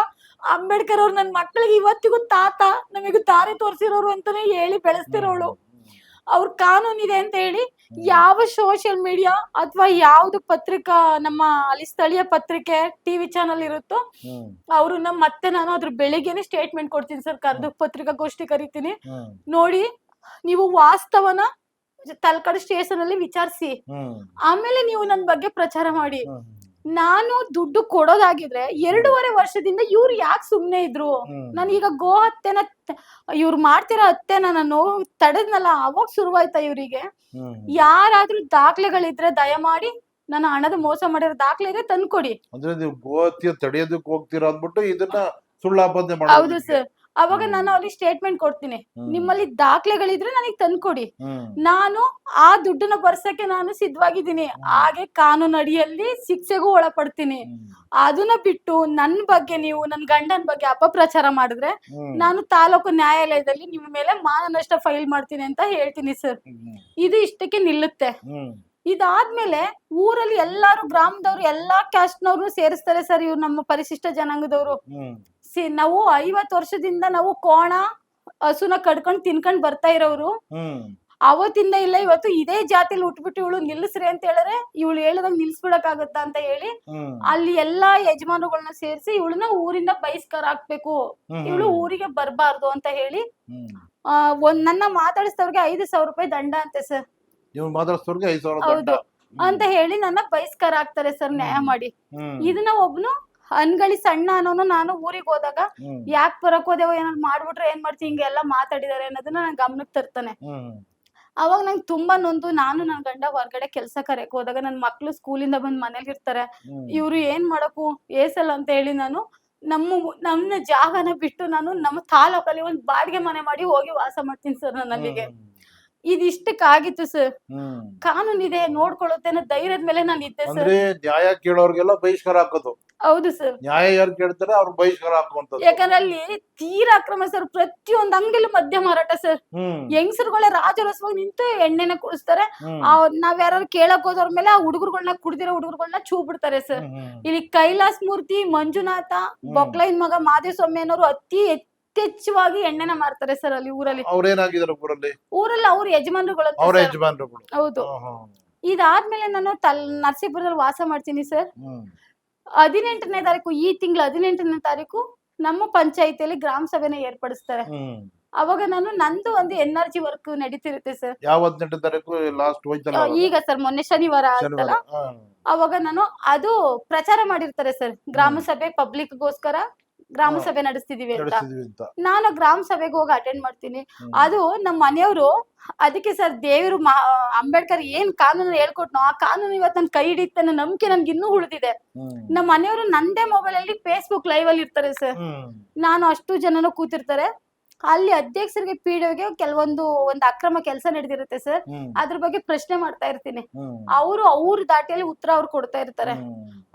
ಅಂಬೇಡ್ಕರ್ ಅವ್ರು ನನ್ ಮಕ್ಳಿಗೆ ಇವತ್ತಿಗೂ ತಾತ, ನಮಗೂ ದಾರಿ ತೋರಿಸಿರೋರು ಅಂತಾನೆ ಹೇಳಿ ಬೆಳೆಸ್ತಿರೋಳು. ಅವ್ರ ಕಾನೂನಿದೆ ಅಂತ ಹೇಳಿ ಯಾವ ಸೋಷಿಯಲ್ ಮೀಡಿಯಾ ಅಥವಾ ಯಾವ್ದು ಪತ್ರಿಕಾ, ನಮ್ಮ ಅಲ್ಲಿ ಸ್ಥಳೀಯ ಪತ್ರಿಕೆ, ಟಿವಿ ಚಾನಲ್ ಇರುತ್ತೋ ಅವ್ರನ್ನ ಮತ್ತೆ ನಾನು ಅದ್ರ ಬೆಳಿಗ್ಗೆನೆ ಸ್ಟೇಟ್ಮೆಂಟ್ ಕೊಡ್ತೀನಿ ಸರ್. ಕರೆದು ಪತ್ರಿಕಾಗೋಷ್ಠಿ ಕರಿತೀನಿ. ನೋಡಿ, ನೀವು ವಾಸ್ತವನ ತಲಕಾಡು ಸ್ಟೇಷನ್ ಅಲ್ಲಿ ವಿಚಾರಿಸಿ ಆಮೇಲೆ ನೀವು ನನ್ ಬಗ್ಗೆ ಪ್ರಚಾರ ಮಾಡಿ. ನಾನು ದುಡ್ಡು ಕೊಡೋದಾಗಿದ್ರೆ 2.5 ವರ್ಷದಿಂದ ಇವ್ರು ಯಾಕೆ ಸುಮ್ನೆ ಇದ್ರು? ನಾನೀಗ ಗೋ ಹತ್ಯೆನ ಇವ್ರು ಮಾಡ್ತಿರೋ ಹತ್ಯೆನ ನಾನು ತಡೆದ್ನಲ್ಲ, ಅವಾಗ ಶುರುವಾಯ್ತಾ ಇವ್ರಿಗೆ? ಯಾರಾದ್ರೂ ದಾಖಲೆಗಳಿದ್ರೆ ದಯಮಾಡಿ ನನ್ನ ಹಣದ ಮೋಸ ಮಾಡಿರೋ ದಾಖಲೆ ಇದೆ ತಂದ್ಕೊಡಿ. ಅಂದ್ರೆ ನೀವು ಗೋ ಹತ್ಯೆ ತಡೆಯೋದಕ್ಕೆ ಹೋಗ್ತೀರಾ ಅಂದ್ಬಿಟ್ಟು ಇದನ್ನ ಸುಳ್ಳಾಪಾದನೆ ಹೌದು ಮಾಡೋದು. ಸರ್. ಅವಾಗ ನಾನು ಅಲ್ಲಿ ಸ್ಟೇಟ್ಮೆಂಟ್ ಕೊಡ್ತೀನಿ, ನಿಮ್ಮಲ್ಲಿ ದಾಖಲೆಗಳಿದ್ರೆ ನನಗೆ ತಂದ್ಕೊಡಿ, ನಾನು ಆ ದುಡ್ಡನ್ನ ಬರ್ಸಕ್ಕೆ ನಾನು ಸಿದ್ಧವಾಗಿದ್ದೀನಿ, ಹಾಗೆ ಕಾನೂನು ಅಡಿಯಲ್ಲಿ ಶಿಕ್ಷೆಗೂ ಒಳಪಡ್ತೀನಿ. ಅದನ್ನ ಬಿಟ್ಟು ನನ್ ಬಗ್ಗೆ ನೀವು ನನ್ ಗಂಡನ ಬಗ್ಗೆ ಅಪಪ್ರಚಾರ ಮಾಡಿದ್ರೆ ನಾನು ತಾಲೂಕು ನ್ಯಾಯಾಲಯದಲ್ಲಿ ನಿಮ್ಮ ಮೇಲೆ ಮಾನನಷ್ಟ ಫೈಲ್ ಮಾಡ್ತೀನಿ ಅಂತ ಹೇಳ್ತೀನಿ ಸರ್. ಇದು ಇಷ್ಟಕ್ಕೆ ನಿಲ್ಲುತ್ತೆ. ಇದಾದ್ಮೇಲೆ ಊರಲ್ಲಿ ಎಲ್ಲಾರು ಗ್ರಾಮದವ್ರು ಎಲ್ಲಾ ಕ್ಯಾಸ್ಟ್ನವ್ರು ಸೇರಿಸ್ತಾರೆ ಸರ್. ಇವ್ರು ನಮ್ಮ ಪರಿಶಿಷ್ಟ ಜನಾಂಗದವ್ರು. ನಾವು 50 ವರ್ಷದಿಂದ ನಾವು ಕೋಣ ಹಸುನ ಕಡ್ಕೊಂಡ್ ತಿನ್ಕೊಂಡ್ ಬರ್ತಾ ಇರೋರು. ಅವತ್ತಿಂದ ಇಲ್ಲ ಇವತ್ತು ಇದೇ ಜಾತಿಲಿ ಉಟ್ಬಿಟ್ಟು ಇವಳು ನಿಲ್ಲಿಸ್ರಿ ಅಂತ ಹೇಳಿದ್ರೆ ಇವಳು ಹೇಳಿದಾಗ ನಿಲ್ಸ್ಬಿಡಕ್ ಆಗತ್ತಾ ಅಂತ ಹೇಳಿ ಅಲ್ಲಿ ಎಲ್ಲಾ ಯಜಮಾನುಗಳನ್ನ ಸೇರಿಸಿ ಇವಳನ್ನ ಊರಿಂದ ಬಹಿಷ್ಕಾರ ಹಾಕ್ಬೇಕು, ಇವಳು ಊರಿಗೆ ಬರ್ಬಾರ್ದು ಅಂತ ಹೇಳಿ ನನ್ನ ಮಾತಾಡಿಸಿದವ್ರಿಗೆ 5,000 ರೂಪಾಯಿ ದಂಡ ಅಂತೆ ಸರ್. ಹೌದು ಅಂತ ಹೇಳಿ ನನ್ನ ಬಹಿಷ್ಕಾರ ಆಗ್ತಾರೆ ಸರ್ ನ್ಯಾಯ ಮಾಡಿ. ಇದನ್ನ ಒಬ್ನು ಅನ್ಗಳಿ ಸಣ್ಣ ಅನ್ನೋನು ನಾನು ಊರಿಗೆ ಹೋದಾಗ ಯಾಕೆ ಬರಕ್ ಹೋದೇವೋ, ಏನಾದ್ರು ಮಾಡ್ಬಿಟ್ರೆ ಏನ್ ಮಾಡ್ತಿ, ಹಿಂಗೆಲ್ಲಾ ಮಾತಾಡಿದಾರೆ ಅನ್ನೋದನ್ನ ನನ್ ಗಮನಕ್ಕೆ ತರ್ತಾನೆ. ಅವಾಗ ನಂಗೆ ತುಂಬಾ ನೊಂದು, ನಾನು ನನ್ ಗಂಡ ಹೊರಗಡೆ ಕೆಲ್ಸ ಕರೆಕ್ ಹೋದಾಗ ನನ್ ಮಕ್ಳು ಸ್ಕೂಲಿಂದ ಬಂದ್ ಮನೇಲಿ ಇರ್ತಾರೆ, ಇವ್ರು ಏನ್ ಮಾಡಕು ಏಸಲ್ಲ ಅಂತ ಹೇಳಿ ನಾನು ನಮ್ಮ ಜಾಗನ ಬಿಟ್ಟು ನಾನು ನಮ್ಮ ತಾಲೂಕಲ್ಲಿ ಒಂದ್ ಬಾಡಿಗೆ ಮನೆ ಮಾಡಿ ಹೋಗಿ ವಾಸ ಮಾಡ್ತೀನಿ ಸರ್. ನಾನು ಅಲ್ಲಿಗೆ ಇದಿಷ್ಟಕ್ಕಾಗಿತ್ತು ಸರ್. ಕಾನೂನಿದೆ ನೋಡ್ಕೊಳ್ಳುತ್ತೆ ಅನ್ನೋ ಧೈರ್ಯದ ಮೇಲೆ ನಾನು ಇದ್ದೆ ಸರ್. ನ್ಯಾಯ ಕೇಳೋರ್ಗೆಲ್ಲ ಬಹಿಷ್ಕಾರ ಹಾಕೋದು. ಹೌದು ಸರ್. ನ್ಯಾಯ ಯಾರು ಕೇಳ್ತಾರೆ ಅವ್ರು ಬಹಿಷ್ಕಾರ ಹಾಕುವಂತದ್ದು. ಯಾಕಂದ್ರೆ ಅಲ್ಲಿ ತೀರಾ ಅಕ್ರಮ ಸರ್. ಪ್ರತಿಯೊಂದು ಅಂಗಡಿಲೂ ಮದ್ಯ ಮಾರಾಟ ಸರ್. ಹೆಂಗಸರುಗಳೇ ರಾಜರಸವಾಗಿ ನಿಂತು ಎಣ್ಣೆನ ಕುಡಿಸ್ತಾರೆ. ನಾವ್ ಯಾರು ಕೇಳಕ್ ಹೋದವ್ರ ಮೇಲೆ ಆ ಹುಡುಗರುಗಳನ್ನ ಕುಡ್ದಿರೋ ಹುಡುಗರುಗಳನ್ನ ಚೂ ಬಿಡ್ತಾರೆ ಸರ್. ಇಲ್ಲಿ ಕೈಲಾಸ್ ಮೂರ್ತಿ, ಮಂಜುನಾಥ, ಬೊಕ್ಲೈನ್ ಮಗ ಮಾದೇಸ್ವಾಮಿ ಅನ್ನೋರು ಅತಿ ಹೆಚ್ಚವಾಗಿ ಎಣ್ಣೆನ ಮಾರ್ತಾರೆ ಸರ್ ಅಲ್ಲಿ ಊರಲ್ಲಿ. ಅವ್ರೇನಾಗಿದ್ದಾರೆ ಊರಲ್ಲಿ ಅವ್ರ ಯಜಮಾನ್ರುಗಳು. ಹೌದು. ಇದಾದ್ಮೇಲೆ ನಾನು ನರಸೀಪುರದಲ್ಲಿ ವಾಸ ಮಾಡ್ತೀನಿ ಸರ್. 18ನೇ ತಾರೀಕು, ಈ ತಿಂಗಳ 18ನೇ ತಾರೀಕು ನಮ್ಮ ಪಂಚಾಯಿತಿಯಲ್ಲಿ ಗ್ರಾಮ ಸಭೆನ ಏರ್ಪಡಿಸ್ತಾರೆ. ಅವಾಗ ನಾನು ನಂದು ಒಂದು NRG ವರ್ಕ್ ನಡೀತಿರುತ್ತೆ ಸರ್. ಯಾವ 18ನೇ ತಾರೀಕು ಲಾಸ್ಟ್ ಹೋಯ್ತಲ್ಲ ಈಗ ಸರ್, ಮೊನ್ನೆ ಶನಿವಾರ ಆಯ್ತಲ್ಲ, ಅವಾಗ ನಾನು ಅದು ಪ್ರಚಾರ ಮಾಡಿರ್ತಾರೆ ಸರ್. ಗ್ರಾಮ ಸಭೆ ಪಬ್ಲಿಕ್ಗೋಸ್ಕರ ಗ್ರಾಮ ಸಭೆ ನಡೆಸ್ತಿದೀವಿ ಅಂತ ನಾನು ಗ್ರಾಮ ಸಭೆಗೆ ಹೋಗಿ ಅಟೆಂಡ್ ಮಾಡ್ತೀನಿ. ಅದು ನಮ್ಮ ಮನೆಯವರು ಅದಕ್ಕೆ ಸರ್ ದೇವರು ಅಂಬೇಡ್ಕರ್ ಏನ್ ಕಾನೂನು ಹೇಳ್ಕೊಟ್ನೋ ಆ ಕಾನೂನು ಇವತ್ತು ನನ್ ಕೈ ಹಿಡಿಯುತ್ತೆ ಅನ್ನೋ ನಂಬಿಕೆ ನನ್ಗೆ ಇನ್ನೂ ಉಳಿದಿದೆ. ನಮ್ಮ ಮನೆಯವರು ನಂದೇ ಮೊಬೈಲ್ ಅಲ್ಲಿ ಫೇಸ್ಬುಕ್ ಲೈವ್ ಅಲ್ಲಿ ಇರ್ತಾರೆ ಸರ್. ನಾನು ಅಷ್ಟು ಜನನು ಕೂತಿರ್ತಾರೆ ಅಲ್ಲಿ. ಅಧ್ಯಕ್ಷರಿಗೆ PDOಗೆ ಒಂದು ಅಕ್ರಮ ಕೆಲಸ ನಡೆದಿರುತ್ತೆ ಸರ್. ಅದ್ರ ಬಗ್ಗೆ ಪ್ರಶ್ನೆ ಮಾಡ್ತಾ ಇರ್ತೀನಿ. ಅವ್ರ ದಾಟಿಯಲ್ಲಿ ಉತ್ತರ ಅವ್ರು ಕೊಡ್ತಾ ಇರ್ತಾರೆ.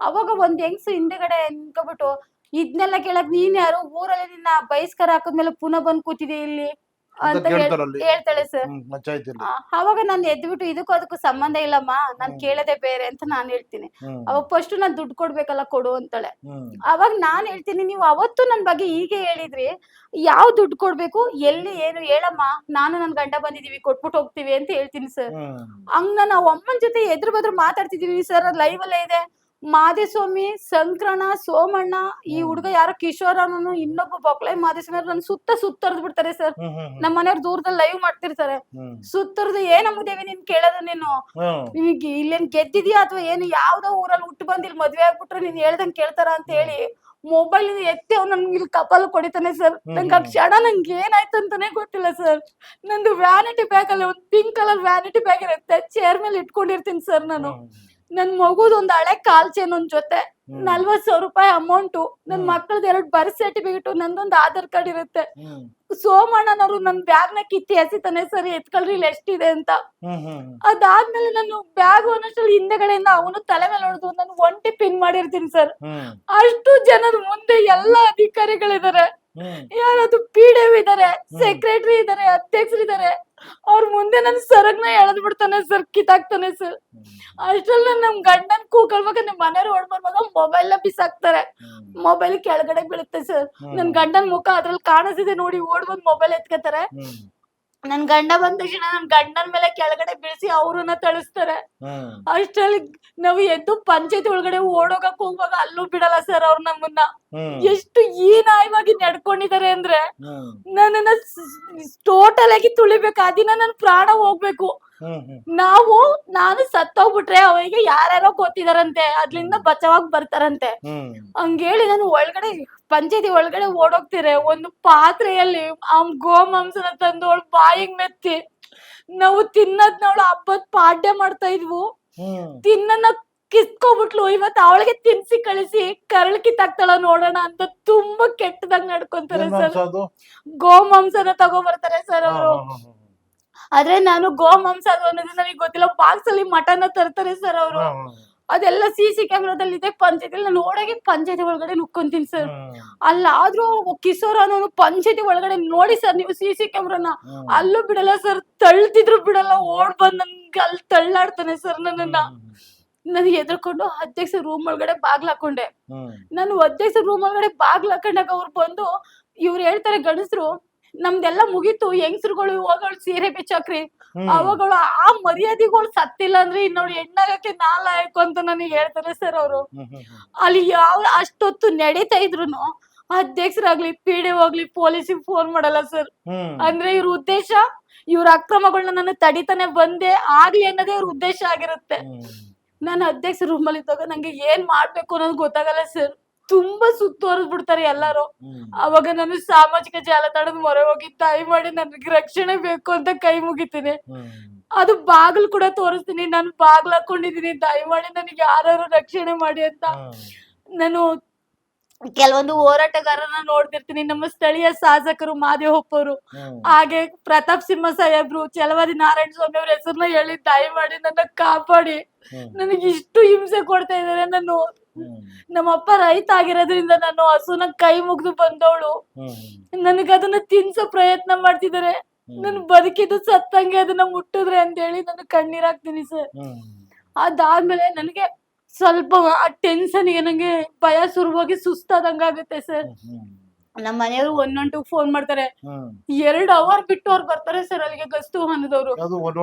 ಅವಾಗ ಒಂದ್ ಹೆಂಗ್ಸು ಹಿಂದೆಗಡೆ ನಿಂತ್ಕೊಬಿಟ್ಟು, ಇದ್ನೆಲ್ಲ ಕೇಳಕ್ ನೀನ್ ಯಾರು, ಊರಲ್ಲಿ ನಿನ್ನ ಬಹಿಷ್ಕಾರ ಹಾಕದ್ಮೇಲೆ ಪುನಃ ಬಂದ್ ಕೂತಿದೆ ಇಲ್ಲಿ ಅಂತ ಹೇಳ್ತಾಳೆ ಸರ್. ಅವಾಗ ನಾನು ಎದ್ಬಿಟ್ಟು ಇದಕ್ಕೂ ಅದಕ್ಕೂ ಸಂಬಂಧ ಇಲ್ಲಮ್ಮ, ನಾನ್ ಕೇಳದೆ ಬೇರೆ ಅಂತ ನಾನ್ ಹೇಳ್ತೀನಿ. ಅವಾಗ ಫಸ್ಟ್ ನಾನ್ ದುಡ್ಡು ಕೊಡ್ಬೇಕಲ್ಲ, ಕೊಡು ಅಂತಾಳೆ. ಅವಾಗ ನಾನ್ ಹೇಳ್ತೀನಿ, ನೀವು ಅವತ್ತು ನನ್ ಬಗ್ಗೆ ಹೀಗೆ ಹೇಳಿದ್ರಿ, ಯಾವ ದುಡ್ಡು ಕೊಡ್ಬೇಕು, ಎಲ್ಲಿ ಏನು ಹೇಳಮ್ಮ, ನಾನು ನನ್ ಗಂಡ ಬಂದಿದೀವಿ ಕೊಟ್ಬಿಟ್ಟು ಹೋಗ್ತೀವಿ ಅಂತ ಹೇಳ್ತೀನಿ ಸರ್. ಹಂಗ ನಾನು ಅಮ್ಮನ ಜೊತೆ ಎದುರು ಬದ್ರು ಮಾತಾಡ್ತಿದೀವಿ ಸರ್. ಲೈವ್ ಅಲ್ಲೇ ಇದೆ. ಮಾದೇಸ್ವಾಮಿ, ಸಂಕ್ರಣ, ಸೋಮಣ್ಣ, ಈ ಹುಡುಗ ಯಾರೋ ಕಿಶೋರ್ ಅನ್ನೋನು, ಇನ್ನೊಬ್ಬ ಬೊಕ್ಲೈ ಮಾದೇಸ್ವಾಮಿ ನನ್ ಸುತ್ತರ್ದ್ ಬಿಡ್ತಾರೆ ಸರ್. ನಮ್ಮ ಮನೆಯವ್ರು ದೂರದಲ್ಲಿ ಲೈವ್ ಮಾಡ್ತಿರ್ತಾರೆ. ಸುತ್ತರ್ದು ಏನಮ್ಮ ದೇವಿ ನೀನ್ ಕೇಳೋದು, ನೀನು ನಿಮಗೆ ಇಲ್ಲೇನ್ ಗೆದ್ದಿದ್ಯಾ ಅಥವಾ ಏನು, ಯಾವ್ದೋ ಊರಲ್ಲಿ ಹುಟ್ಟು ಬಂದ್ ಇಲ್ಲಿ ಮದ್ವೆ ಆಗ್ಬಿಟ್ರೆ ನೀನ್ ಹೇಳ್ದಂಗ್ ಕೇಳ್ತಾರ ಅಂತ ಹೇಳಿ ಮೊಬೈಲ್ ಎತ್ತಿ ಅವ್ನು ನನ್ಗೆ ಇಲ್ಲಿ ಕಪಾಲ್ ಕೊಡಿತಾನೆ ಸರ್. ನಂಗೆ ಆ ಕ್ಷಣ ನಂಗೆ ಏನಾಯ್ತು ಅಂತಾನೆ ಗೊತ್ತಿಲ್ಲ ಸರ್. ನಂದು ವ್ಯಾನಿಟಿ ಬ್ಯಾಗ್ ಅಲ್ಲಿ ಒಂದು ಪಿಂಕ್ ಕಲರ್ ವ್ಯಾನಿಟಿ ಬ್ಯಾಗ್ ಇರುತ್ತೆ, ಚೇರ್ ಮೇಲೆ ಇಟ್ಕೊಂಡಿರ್ತೀನಿ ಸರ್. ನಾನು ನನ್ ಮಗುದ್ ಒಂದ್ ಹಳೆ ಕಾಲ್ ಚೈನ್ ಒಂದ್ ಜೊತೆ 40,000 ರೂಪಾಯಿ ಅಮೌಂಟು, ನನ್ ಮಕ್ಕಳದ್ 2 ಬರ್ತ್ ಸರ್ಟಿಫಿಕೇಟ್, ನಂದೊಂದು ಆಧಾರ್ ಕಾರ್ಡ್ ಇರುತ್ತೆ. ಸೋಮಣ್ಣನವರು ನನ್ ಬ್ಯಾಗ್ ನ ಕಿತ್ತಿ ಎಸಿತಾನೆ ಸರ್, ಎತ್ಕೊಳ್ರಿ ಇಲ್ಲಿ ಎಷ್ಟಿದೆ ಅಂತ. ಅದಾದ್ಮೇಲೆ ನಾನು ಬ್ಯಾಗ್ ಅನ್ನೋಷ್ಟ್ರಲ್ಲಿ ಹಿಂದೆಗಡೆಯಿಂದ ಅವನು ತಲೆ ಮೇಲೆ ಹೊಡೆದು ನಾನು ಒಂಟಿ ಪಿನ್ ಮಾಡಿರ್ತೀನಿ ಸರ್. ಅಷ್ಟು ಜನದ ಮುಂದೆ ಎಲ್ಲಾ ಅಧಿಕಾರಿಗಳಿದ್ದಾರೆ, ಯಾರದು PDO ಇದಾರೆ, ಸೆಕ್ರೆಟರಿ ಇದಾರೆ, ಅಧ್ಯಕ್ಷರಿದ್ದಾರೆ. ಅವ್ರ ಮುಂದೆ ನನ್ ಸರಗ್ನ ಎಳೆದ್ ಬಿಡ್ತಾನೆ ಸರ್, ಕಿತ್ತಾಕ್ತಾನೆ ಸರ್. ಅಷ್ಟ್ರಲ್ಲ ನಮ್ ಗಂಡನ್ ಕೂಕಳ್ಬೇಕು, ನಿಮ್ ಮನೆಯವ್ರು ಹೊಡ್ಬರ್ವಾಗ ಮೊಬೈಲ್ ನ ಬಿಸಾಕ್ತಾರೆ. ಮೊಬೈಲ್ ಕೆಳಗಡೆ ಬೀಳುತ್ತೆ ಸರ್. ನನ್ ಗಂಡನ್ ಮುಖ ಅದ್ರಲ್ಲಿ ಕಾಣಿಸ್ತಿದೆ ನೋಡಿ, ಓಡ್ಬಂದ್ ಮೊಬೈಲ್ ಎತ್ಕೋತಾರೆ. ನನ್ ಗಂಡ ಬಂದ ತಕ್ಷಣ ನನ್ ಗಂಡನ ಮೇಲೆ ಕೆಳಗಡೆ ಬೀಳಿಸಿ ಅವ್ರನ್ನ ತಳಿಸ್ತಾರೆ. ಅಷ್ಟ್ರಲ್ಲಿ ನಾವು ಎದ್ದು ಪಂಚಾಯತಿ ಒಳಗಡೆ ಓಡೋಗಕ್ ಹೋಗುವಾಗ ಅಲ್ಲೂ ಬಿಡಲ್ಲ ಸರ್ ಅವ್ರು ನಮ್ಮನ್ನ. ಎಷ್ಟು ಹೀನಾಯವಾಗಿ ನಡ್ಕೊಂಡಿದ್ದಾರೆ ಅಂದ್ರೆ ನನ್ನನ್ನ ಟೋಟಲ್ ಆಗಿ ತುಳಿಬೇಕು. ಆ ದಿನ ನನ್ ಪ್ರಾಣ ಹೋಗ್ಬೇಕು. ನಾನು ಸತ್ತೋಗ್ಬಿಟ್ರೆ ಅವರಿಗೆ ಯಾರ್ಯಾರೋ ಗೊತ್ತಿದಾರಂತೆ, ಅದ್ರಿಂದ ಬಚಾವಾಗ್ ಬರ್ತಾರಂತೆ. ಹಂಗೇಳಿ ನಾನು ಒಳಗಡೆ ಪಂಚಾಯತಿ ಒಳಗಡೆ ಓಡೋಗ್ತಿರೆ, ಒಂದು ಪಾತ್ರೆಯಲ್ಲಿ ಗೋಮಾಂಸನ ತಂದು ಅವಳು ಬಾಯಿಗೆ ಮೆತ್ತಿ ನಾವು ತಿನ್ನದ್ನವಳು ಹಬ್ಬದ್ ಪಾಡ್ಯ ಮಾಡ್ತಾ ಇದ್ವು. ತಿನ್ನ ಕಿಸ್ಕೊಬಿಟ್ಲು. ಇವತ್ತು ಅವಳಿಗೆ ತಿನ್ಸಿ ಕಳಿಸಿ ಕರಳು ಕಿತ್ತಾಕ್ತಾಳ ನೋಡೋಣ ಅಂತ ತುಂಬಾ ಕೆಟ್ಟದಾಗ ನಡ್ಕೊಂತಾರೆ ಸರ್. ಗೋಮಾಂಸನ ತಗೋ ಬರ್ತಾರೆ ಸರ್ ಅವರು. ಆದ್ರೆ ನಾನು ಗೋಮಾಂಸ ಅನ್ನೋದು ನನಗೆ ಗೊತ್ತಿಲ್ಲ. ಬಾಕ್ಸ್ ಅಲ್ಲಿ ಮಟನ್ ತರ್ತಾರೆ ಸರ್ ಅವರು. ಅದೆಲ್ಲ CC ಕ್ಯಾಮ್ರಾದಲ್ಲಿ ಇದೆ. ಪಂಚಾಯತಿ ನಾನು ಓಡಾಗಿ ಪಂಚಾಯತಿ ಒಳಗಡೆ ನುಕ್ಕೊಂತೀನಿ ಸರ್. ಅಲ್ಲಾದ್ರೂ ಕಿಶೋರ್ ಅನ್ನೋನು ಪಂಚಾಯತಿ ಒಳಗಡೆ ನೋಡಿ ಸರ್ ನೀವು CC ಕ್ಯಾಮ್ರಾನ, ಅಲ್ಲೂ ಬಿಡಲ್ಲ ಸರ್, ತಳ್ತಿದ್ರು ಬಿಡಲ್ಲ. ಓಡ್ ಬಂದ್ ನನ್ಗೆ ಅಲ್ಲಿ ತಳ್ಳಾಡ್ತಾನೆ ಸರ್ ನನ್ನನ್ನ. ನನಗೆ ಎದ್ರಕೊಂಡು ಅಧ್ಯಕ್ಷ ರೂಮ್ ಒಳಗಡೆ ಬಾಗ್ಲ ಹಾಕೊಂಡೆ. ನಾನು ಅಧ್ಯಕ್ಷ ರೂಮ್ ಒಳಗಡೆ ಬಾಗ್ಲ ಹಾಕೊಂಡಾಗ ಅವ್ರು ಬಂದು ಇವ್ರು ಹೇಳ್ತಾರೆ, ಗಣಸರು ನಮ್ದೆಲ್ಲ ಮುಗೀತು, ಹೆಂಗಸರುಗಳು ಹೋಗಳು ಸೀರೆ ಬಿಚ್ಚಾಕ್ರಿ, ಅವಾಗಳು ಆ ಮರ್ಯಾದೆಗಳು ಸತ್ತಿಲ್ಲ ಅಂದ್ರೆ ಇನ್ನೋಳು ಹೆಣ್ಣಾಗಕ್ಕೆ ನಾಲಾಯಕು ಅಂತ ನನಗೆ ಹೇಳ್ತಾರೆ ಸರ್ ಅವರು. ಅಲ್ಲಿ ಅಷ್ಟೊತ್ತು ನಡೀತಾ ಇದ್ರುನು ಅಧ್ಯಕ್ಷರಾಗ್ಲಿ PDO ಆಗ್ಲಿ ಪೊಲೀಸಿಗೆ ಫೋನ್ ಮಾಡಲ್ಲ ಸರ್. ಅಂದ್ರೆ ಇವ್ರ ಉದ್ದೇಶ ಇವ್ರ ಅಕ್ರಮಗಳನ್ನ ನಾನು ತಡಿತಾನೆ ಬಂದೆ ಆಗ್ಲಿ ಅನ್ನೋದೇ ಇವ್ರ ಉದ್ದೇಶ ಆಗಿರುತ್ತೆ. ನಾನು ಅಧ್ಯಕ್ಷ ರೂಮಲ್ಲಿ ಇದ್ದಾಗ ನಂಗೆ ಏನ್ ಮಾಡ್ಬೇಕು ಅನ್ನೋದು ಗೊತ್ತಾಗಲ್ಲ ಸರ್. ತುಂಬಾ ಸುತ್ತುವರೆದ್ ಬಿಡ್ತಾರೆ ಎಲ್ಲಾರು. ಅವಾಗ ನಾನು ಸಾಮಾಜಿಕ ಜಾಲತಾಣದ ಮೊರೆ ಹೋಗಿ ತಾಯಿ ಮಾಡಿ ನನ್ಗೆ ರಕ್ಷಣೆ ಬೇಕು ಅಂತ ಕೈ ಮುಗಿತೀನಿ. ಅದು ಬಾಗಿಲು ಕೂಡ ತೋರಿಸ್ತೀನಿ, ನಾನು ಬಾಗ್ಲು ಹಾಕೊಂಡಿದೀನಿ, ದಯಮಾಡಿ ನನಗೆ ಯಾರು ರಕ್ಷಣೆ ಮಾಡಿ ಅಂತ. ನಾನು ಕೆಲವೊಂದು ಹೋರಾಟಗಾರನ ನೋಡ್ತಿರ್ತೀನಿ. ನಮ್ಮ ಸ್ಥಳೀಯ ಶಾಸಕರು ಮಾದೇವಪ್ಪ ಅವರು, ಹಾಗೆ ಪ್ರತಾಪ್ ಸಿಂಹ ಸಾಹೇಬ್ರು, ಛಲವಾದಿ ನಾರಾಯಣ ಸ್ವಾಮಿ ಅವ್ರ ಹೆಸರನ್ನ ಹೇಳಿ ದಯಮಾಡಿ ನನ್ನ ಕಾಪಾಡಿ. ನನಗೆ ಇಷ್ಟು ಹಿಂಸೆ ಕೊಡ್ತಾ ಇದಾರೆ. ನಾನು ನಮ್ಮಪ್ಪ ರೈತ ಆಗಿರೋದ್ರಿಂದ ನಾನು ಹಸುನ ಕೈ ಮುಗ್ದು ಬಂದವಳು. ನನಗೆ ಅದನ್ನ ತಿನ್ಸೋ ಪ್ರಯತ್ನ ಮಾಡ್ತಿದ್ದಾರೆ. ನನ್ ಬದುಕಿದ್ದು ಸತ್ತಂಗೆ ಅದನ್ನ ಮುಟ್ಟಿದ್ರೆ ಅಂತ ಹೇಳಿ ನಾನು ಕಣ್ಣೀರ್ ಹಾಕ್ತೀನಿ ಸರ್. ಅದಾದ್ಮೇಲೆ ನನಗೆ ಸ್ವಲ್ಪ ಆ ಟೆನ್ಷನ್ಗೆ ನಂಗೆ ಭಯ ಶುರುವಾಗಿ ಸುಸ್ತಾದಂಗ ಆಗುತ್ತೆ ಸರ್. ನಮ್ಮ ಮನೆಯವರು 112 ಫೋನ್ ಮಾಡ್ತಾರೆ. 2 ಅವರ್ ಬಿಟ್ಟು ಅವ್ರು ಬರ್ತಾರೆ ಸರ್ ಅಲ್ಲಿಗೆ ಗಸ್ತು ವಾಹನದವರು.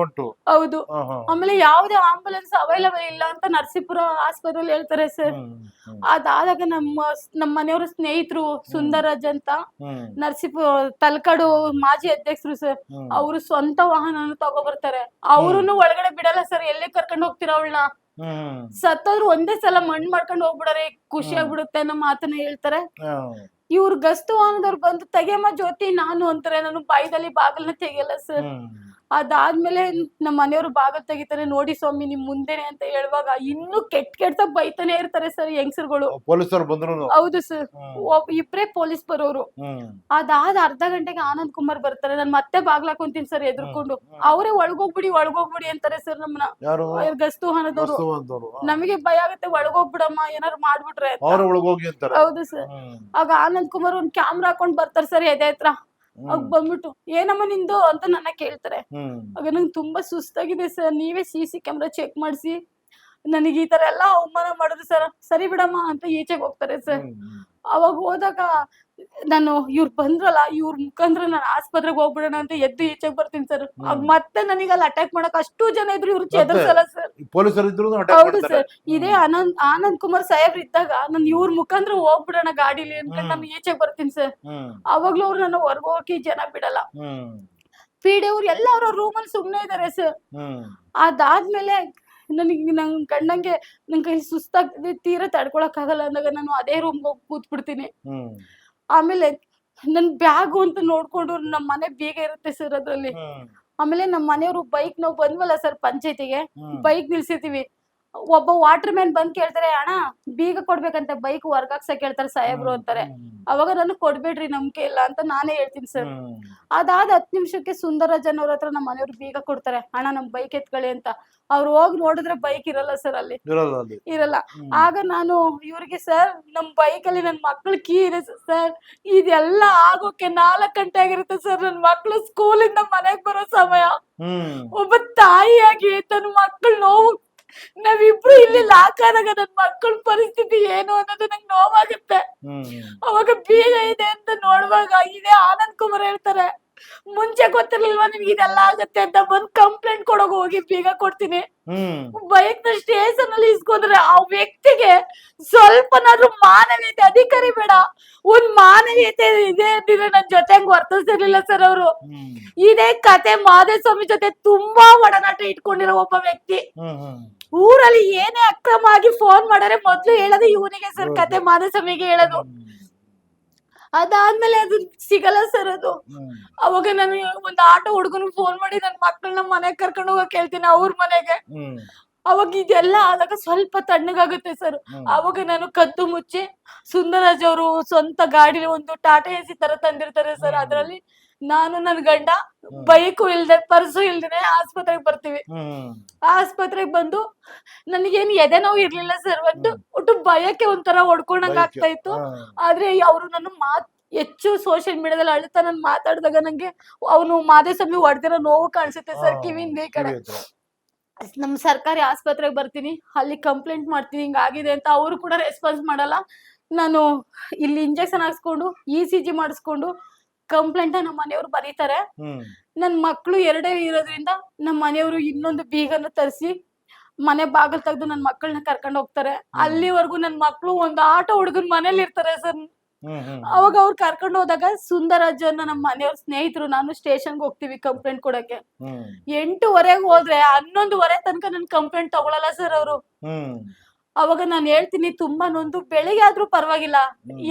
ಹೌದು. ಆಮೇಲೆ ಯಾವ್ದೇ ಆಂಬುಲೆನ್ಸ್ ಅವೈಲಬಲ್ ಇಲ್ಲ ಅಂತ ನರಸೀಪುರ ಆಸ್ಪತ್ರೆಯಲ್ಲಿ ಹೇಳ್ತಾರೆ ಸರ್. ಅದಾದಾಗ ನಮ್ಮ ಮನೆಯವರ ಸ್ನೇಹಿತರು ಸುಂದರರಾಜ್ ಅಂತ, ನರಸೀಪುರ ತಲಕಾಡು ಮಾಜಿ ಅಧ್ಯಕ್ಷರು ಸರ್, ಅವರು ಸ್ವಂತ ವಾಹನ ತಗೋ ಬರ್ತಾರೆ. ಅವ್ರನ್ನು ಒಳಗಡೆ ಬಿಡಲ್ಲ ಸರ್. ಎಲ್ಲೇ ಕರ್ಕೊಂಡು ಹೋಗ್ತೀರ ಅವಳನ್ನ, ಸತ್ತೋದ್ರು ಒಂದೇ ಸಲ ಮಣ್ಣು ಮಾಡ್ಕೊಂಡು ಹೋಗ್ಬಿಡಾರೆ, ಖುಷಿ ಆಗ್ಬಿಡುತ್ತೆ ಅನ್ನೋ ಮಾತನ್ನ ಹೇಳ್ತಾರೆ. ಇವ್ರು ಗಸ್ತು ವಾಹನದವ್ರು ಬಂದು ತೆಗೆಯಮ್ಮ ಜ್ಯೋತಿ ನಾನು ಅಂತಾರೆ. ನಾನು ಬಾಯಿದಲ್ಲಿ ಬಾಗಿಲನ್ನ ತೆಗಿಯಲ್ಲ ಸರ್. ಅದಾದ್ಮೇಲೆ ನಮ್ಮ ಮನೆಯವರು ಬಾಗಿಲು ತೆಗಿತಾರೆ. ನೋಡಿ ಸ್ವಾಮಿ ನಿಮ್ ಮುಂದೆನೆ ಅಂತ ಹೇಳುವಾಗ ಇನ್ನು ಕೆಟ್ಟ ಬೈತಾನೆ ಇರ್ತಾರೆ ಸರ್ ಹೆಂಗಸರುಗಳು. ಪೊಲೀಸರು ಬಂದ್ರು? ಹೌದು ಸರ್, ಇಬ್ರೇ ಪೊಲೀಸ್ ಬರೋರು. ಅದಾದ ಅರ್ಧ ಗಂಟೆಗೆ ಆನಂದ್ ಕುಮಾರ್ ಬರ್ತಾರೆ. ನಾನು ಮತ್ತೆ ಬಾಗ್ಲ ಹಾಕೊಂತೀನಿ ಸರ್ ಎದ್ರುಕೊಂಡು. ಅವರೇ ಒಳಗೋಗ್ಬಿಡಿ ಅಂತಾರೆ ಸರ್ ನಮ್ಮನ್ನ, ಗಸ್ತು ವಾಹನದವರು. ನಮಗೆ ಭಯ ಆಗುತ್ತೆ, ಒಳಗೋಗ್ಬಿಡಮ್ಮ ಏನಾರು ಮಾಡ್ಬಿಟ್ರೆ. ಹೌದು ಸರ್. ಆಗ ಆನಂದ್ ಕುಮಾರ್ ಒಂದ್ ಕ್ಯಾಮ್ರಾ ಹಾಕೊಂಡ್ ಬರ್ತಾರೆ ಸರ್ ಎದೆ ಹತ್ರ. ಆಗ ಬಂದ್ಬಿಟ್ಟು ಏನಮ್ಮ ನಿಂದು ಅಂತ ನನ್ನ ಕೇಳ್ತಾರೆ. ಆಗ ನಂಗೆ ತುಂಬಾ ಸುಸ್ತಾಗಿದೆ ಸರ್, ನೀವೇ CC ಕ್ಯಾಮ್ರಾ ಚೆಕ್ ಮಾಡಿಸಿ, ನನಗೆ ಈ ತರ ಎಲ್ಲಾ ಅವಮಾನ ಮಾಡಿದ್ರು ಸರ್, ಸರಿ ಬಿಡಮ್ಮ ಅಂತ ಈಚೆಗೆ ಹೋಗ್ತಾರೆ ಸರ್. ಅವಾಗ ಹೋದಾಗ ನಾನು ಇವ್ರು ಬಂದ್ರಲ್ಲ, ಇವ್ರ ಮುಖಂದ್ರ ನಾನು ಆಸ್ಪತ್ರೆಗೆ ಹೋಗ್ಬಿಡೋಣ ಅಂತ ಎದ್ದು ಈಚೆಗೆ ಬರ್ತೀನಿ ಸರ್. ಆಗ ಮತ್ತೆ ನನಗೆ ಅಲ್ಲಿ ಅಟ್ಯಾಕ್ ಮಾಡಕ್ ಅಷ್ಟು ಜನ ಇದ್ರು, ಇವ್ರು ಚೆದರ್ಸಲ್ಲ ಸರ್. ಹೌದು ಸರ್. ಇದೇ ಆನಂದ್ ಕುಮಾರ್ ಸಾಹೇಬ್ರು ಇದ್ದಾಗ ನಾನು ಇವ್ರ ಮುಖಂದ್ರ ಹೋಗ್ಬಿಡೋಣ ಗಾಡಿಲಿ ಅನ್ಕೊಂಡು ನಾನು ಈಚೆಗೆ ಬರ್ತೀನಿ ಸರ್. ಅವಾಗ್ಲೂ ಅವ್ರು ನನ್ನ ಹೊರ್ಗ ಹೋಗಕ್ಕೆ ಜನ ಬಿಡಲ್ಲ. PDO ಅವ್ರು ಎಲ್ಲ ಅವ್ರ ರೂಮಲ್ಲಿ ಸುಮ್ನೆ ಇದಾರೆ ಸರ್. ಅದಾದ್ಮೇಲೆ ನನ್ ಕಣ್ಣಂಗೆ ನನ್ ಕೈ ಸುಸ್ತಾಗ್ತದೆ, ತೀರಾ ತಡ್ಕೊಳಕ್ ಆಗಲ್ಲ ಅಂದಾಗ ನಾನು ಅದೇ ರೂಮ್ಗೆ ಹೋಗಿ ಕೂತ್ಬಿಡ್ತೀನಿ. ಆಮೇಲೆ ನನ್ ಬ್ಯಾಗು ಅಂತ ನೋಡ್ಕೊಂಡು ನಮ್ ಮನೆ ಬೀಗ ಇರುತ್ತೆ ಸರ್ ಅದ್ರಲ್ಲಿ. ಆಮೇಲೆ ನಮ್ ಮನೆಯವರು ಬೈಕ್ ನಾವು ಬಂದ್ವಲ್ಲ ಸರ್ ಪಂಚಾಯತಿಗೆ, ಬೈಕ್ ನಿಲ್ಸಿರ್ತೀವಿ. ಒಬ್ಬ ವಾಟರ್ ಮ್ಯಾನ್ ಬಂದ್ ಕೇಳ್ತಾರೆ, ಅಣ್ಣ ಬೀಗ ಕೊಡ್ಬೇಕಂತ ಬೈಕ್ ಹೊರ್ಗಾಕ್ಸಕ್ ಹೇಳ್ತಾರೆ ಸಾಹೇಬ್ರು ಅಂತಾರೆ. ಅವಾಗ ನಾನು ಕೊಡ್ಬೇಡ್ರಿ ನಂಬಿಕೆ ಇಲ್ಲ ಅಂತ ನಾನೇ ಹೇಳ್ತೀನಿ ಸರ್. ಅದಾದ 10 ನಿಮಿಷಕ್ಕೆ ಸುಂದರರಾಜನ್ ಅವ್ರ ಹತ್ರ ನಮ್ಮ ಮನೆಯವ್ರು ಬೀಗ ಕೊಡ್ತಾರೆ, ಅಣ್ಣ ನಮ್ ಬೈಕ್ ಎತ್ಕೊಳ್ಳಿ ಅಂತ. ಅವ್ರು ಹೋಗಿ ನೋಡಿದ್ರೆ ಬೈಕ್ ಇರಲ್ಲ ಸರ್ ಅಲ್ಲಿ, ಇರಲ್ಲ. ಆಗ ನಾನು ಇವ್ರಿಗೆ, ಸರ್ ನಮ್ ಬೈಕ್ ಅಲ್ಲಿ ನನ್ ಮಕ್ಳು ಕೀ ಇದೆ ಸರ್, ಇದೆಲ್ಲ ಆಗೋಕೆ 4 ಗಂಟೆ ಆಗಿರುತ್ತೆ ಸರ್. ನನ್ ಮಕ್ಳು ಸ್ಕೂಲಿಂದ ಮನೆಗ್ ಬರೋ ಸಮಯ. ಒಬ್ಬ ತಾಯಿಯಾಗಿ ತನ್ನ ಮಕ್ಳು ನೋವು, ನಾವಿಬ್ರು ಇಲ್ಲಿ ಲಾಕ್ ಆದಾಗ ನನ್ ಮಕ್ಕಳ ಪರಿಸ್ಥಿತಿ ಏನು ಅನ್ನೋದು ನಂಗೆ ನೋವಾಗುತ್ತೆ. ಅವಾಗ ಬೀಗ ಇದೆ ಅಂತ ನೋಡುವಾಗ ಇದೇ ಆನಂದ್ ಕುಮಾರ್ ಹೇಳ್ತಾರೆ, ಮುಂಚೆ ಗೊತ್ತಿರ್ಲಿಲ್ವಾ ನಿಮ್ಗೆ ಇದೆಲ್ಲ ಆಗತ್ತೆ ಅಂತ ಬಂದ್ ಕಂಪ್ಲೇಂಟ್ ಕೊಡೋಕ್ ಹೋಗಿ ಬೀಗ ಕೊಡ್ತೀನಿ. ಬೈಕ್ ನ ಸ್ಟೇಷನ್ ಅಲ್ಲಿ ಇಸ್ಕೊಂಡ್ರೆ ಆ ವ್ಯಕ್ತಿಗೆ ಸ್ವಲ್ಪನಾದ್ರೂ ಮಾನವೀಯತೆ, ಅಧಿಕಾರಿ ಬೇಡ, ಒಂದ್ ಮಾನವೀಯತೆ ಇದೆ ಅಂತಿದ್ರೆ ನನ್ ಜೊತೆ ಹಂಗ್ ವರ್ತಿಸ್ತಿರ್ಲಿಲ್ಲ ಸರ್ ಅವರು. ಇದೇ ಕತೆ ಮಾದೇಸ್ವಾಮಿ ಜೊತೆ ತುಂಬಾ ಒಡನಾಟ ಇಟ್ಕೊಂಡಿರೋ ಒಬ್ಬ ವ್ಯಕ್ತಿ. ಊರಲ್ಲಿ ಏನೇ ಅಕ್ರಮ ಆಗಿ ಫೋನ್ ಮಾಡಿದ್ರೆ ಮೊದ್ಲು ಹೇಳೋದು ಇವನಿಗೆ ಸರ್, ಕತೆ ಮಾದೇಸ್ವಾಮಿಗೆ ಹೇಳೋದು. ಅದಾದ್ಮೇಲೆ ಅದು ಸಿಗಲ್ಲ ಸರ್ ಅದು. ಅವಾಗ ನಾನು ಒಂದ್ ಆಟೋ ಹುಡುಗನ್ ಫೋನ್ ಮಾಡಿ ನನ್ ಮಕ್ಕಳನ್ನ ಮನೆಗ್ ಕರ್ಕೊಂಡು ಹೋಗಕ್ ಹೇಳ್ತೀನಿ ಅವ್ರ ಮನೆಗೆ. ಅವಾಗ ಇದೆಲ್ಲ ಆದಾಗ ಸ್ವಲ್ಪ ತಣ್ಣಗಾಗುತ್ತೆ ಸರ್. ಅವಾಗ ನಾನು ಕದ್ದು ಮುಚ್ಚಿ ಸುಂದರಾಜ್ ಅವರು ಸ್ವಂತ ಗಾಡಿ ಒಂದು ಟಾಟಾ ಎಸಿ ತರ ತಂದಿರ್ತಾರೆ ಸರ್, ಅದ್ರಲ್ಲಿ ನಾನು ನನ್ ಗಂಡ ಬೈಕು ಇಲ್ದೆ ಪರ್ಸು ಇಲ್ದೇನೆ ಆಸ್ಪತ್ರೆಗೆ ಬರ್ತೀವಿ. ಆಸ್ಪತ್ರೆಗೆ ಬಂದು ನನಗೇನು ಎದೆ ನೋವು ಇರ್ಲಿಲ್ಲ ಸರ್, ಒಟ್ಟು ಭಯಕ್ಕೆ ಒಂಥರ ಹೊಡ್ಕೊಂಡಂಗ ಆಗ್ತಾ ಇತ್ತು. ಆದ್ರೆ ಅವ್ರು ನನ್ನ ಹೆಚ್ಚು ಸೋಷಿಯಲ್ ಮೀಡಿಯಾದಲ್ಲಿ ಅಳ್ತಾ ನಾನು ಮಾತಾಡಿದಾಗ ನಂಗೆ ಅವನು ಮಾದೇಸ್ವಾಮಿ ಹೊಡೆದಿರೋ ನೋವು ಕಾಣಿಸುತ್ತೆ ಸರ್ ಕಿವಿಯಿಂದ ಈ ಕಡೆ. ನಮ್ ಸರ್ಕಾರಿ ಆಸ್ಪತ್ರೆಗೆ ಬರ್ತೀನಿ, ಅಲ್ಲಿ ಕಂಪ್ಲೇಂಟ್ ಮಾಡ್ತೀನಿ ಹಿಂಗಾಗಿದೆ ಅಂತ. ಅವರು ಕೂಡ ರೆಸ್ಪಾನ್ಸ್ ಮಾಡಲ್ಲ. ನಾನು ಇಲ್ಲಿ ಇಂಜೆಕ್ಷನ್ ಹಾಕ್ಸ್ಕೊಂಡು ECG ಮಾಡಿಸ್ಕೊಂಡು ಕಂಪ್ಲೇಂಟ್ ನಮ್ಮ ಮನೆಯವ್ರು ಬರೀತಾರೆ. ನನ್ ಮಕ್ಳು 2 ಇರೋದ್ರಿಂದ ನಮ್ಮ ಮನೆಯವರು ಇನ್ನೊಂದು ಬೀಗನ ತರಿಸಿ ಮನೆ ಬಾಗಿಲು ತೆಗೆದು ನನ್ ಮಕ್ಕಳನ್ನ ಕರ್ಕೊಂಡು ಹೋಗ್ತಾರೆ. ಅಲ್ಲಿವರೆಗೂ ನನ್ ಮಕ್ಳು ಒಂದು ಆಟೋ ಹುಡುಗನ್ ಮನೇಲಿ ಇರ್ತಾರೆ ಸರ್. ಅವಾಗ ಅವ್ರು ಕರ್ಕೊಂಡು ಹೋದಾಗ ಸುಂದರಾಜ್ ಅನ್ನ ನಮ್ಮ ಮನೆಯವ್ರ ಸ್ನೇಹಿತರು ನಾನು ಸ್ಟೇಷನ್ಗೆ ಹೋಗ್ತೀವಿ ಕಂಪ್ಲೇಂಟ್ ಕೊಡಕ್ಕೆ. 8:30 ಹೋದ್ರೆ 11:30 ತನಕ ನನ್ ಕಂಪ್ಲೇಂಟ್ ತಗೊಳಲ್ಲ ಸರ್ ಅವರು. ಅವಾಗ ನಾನು ಹೇಳ್ತೀನಿ ತುಂಬಾ ನೊಂದು, ಬೆಳಿಗ್ಗೆ ಆದ್ರೂ ಪರವಾಗಿಲ್ಲ,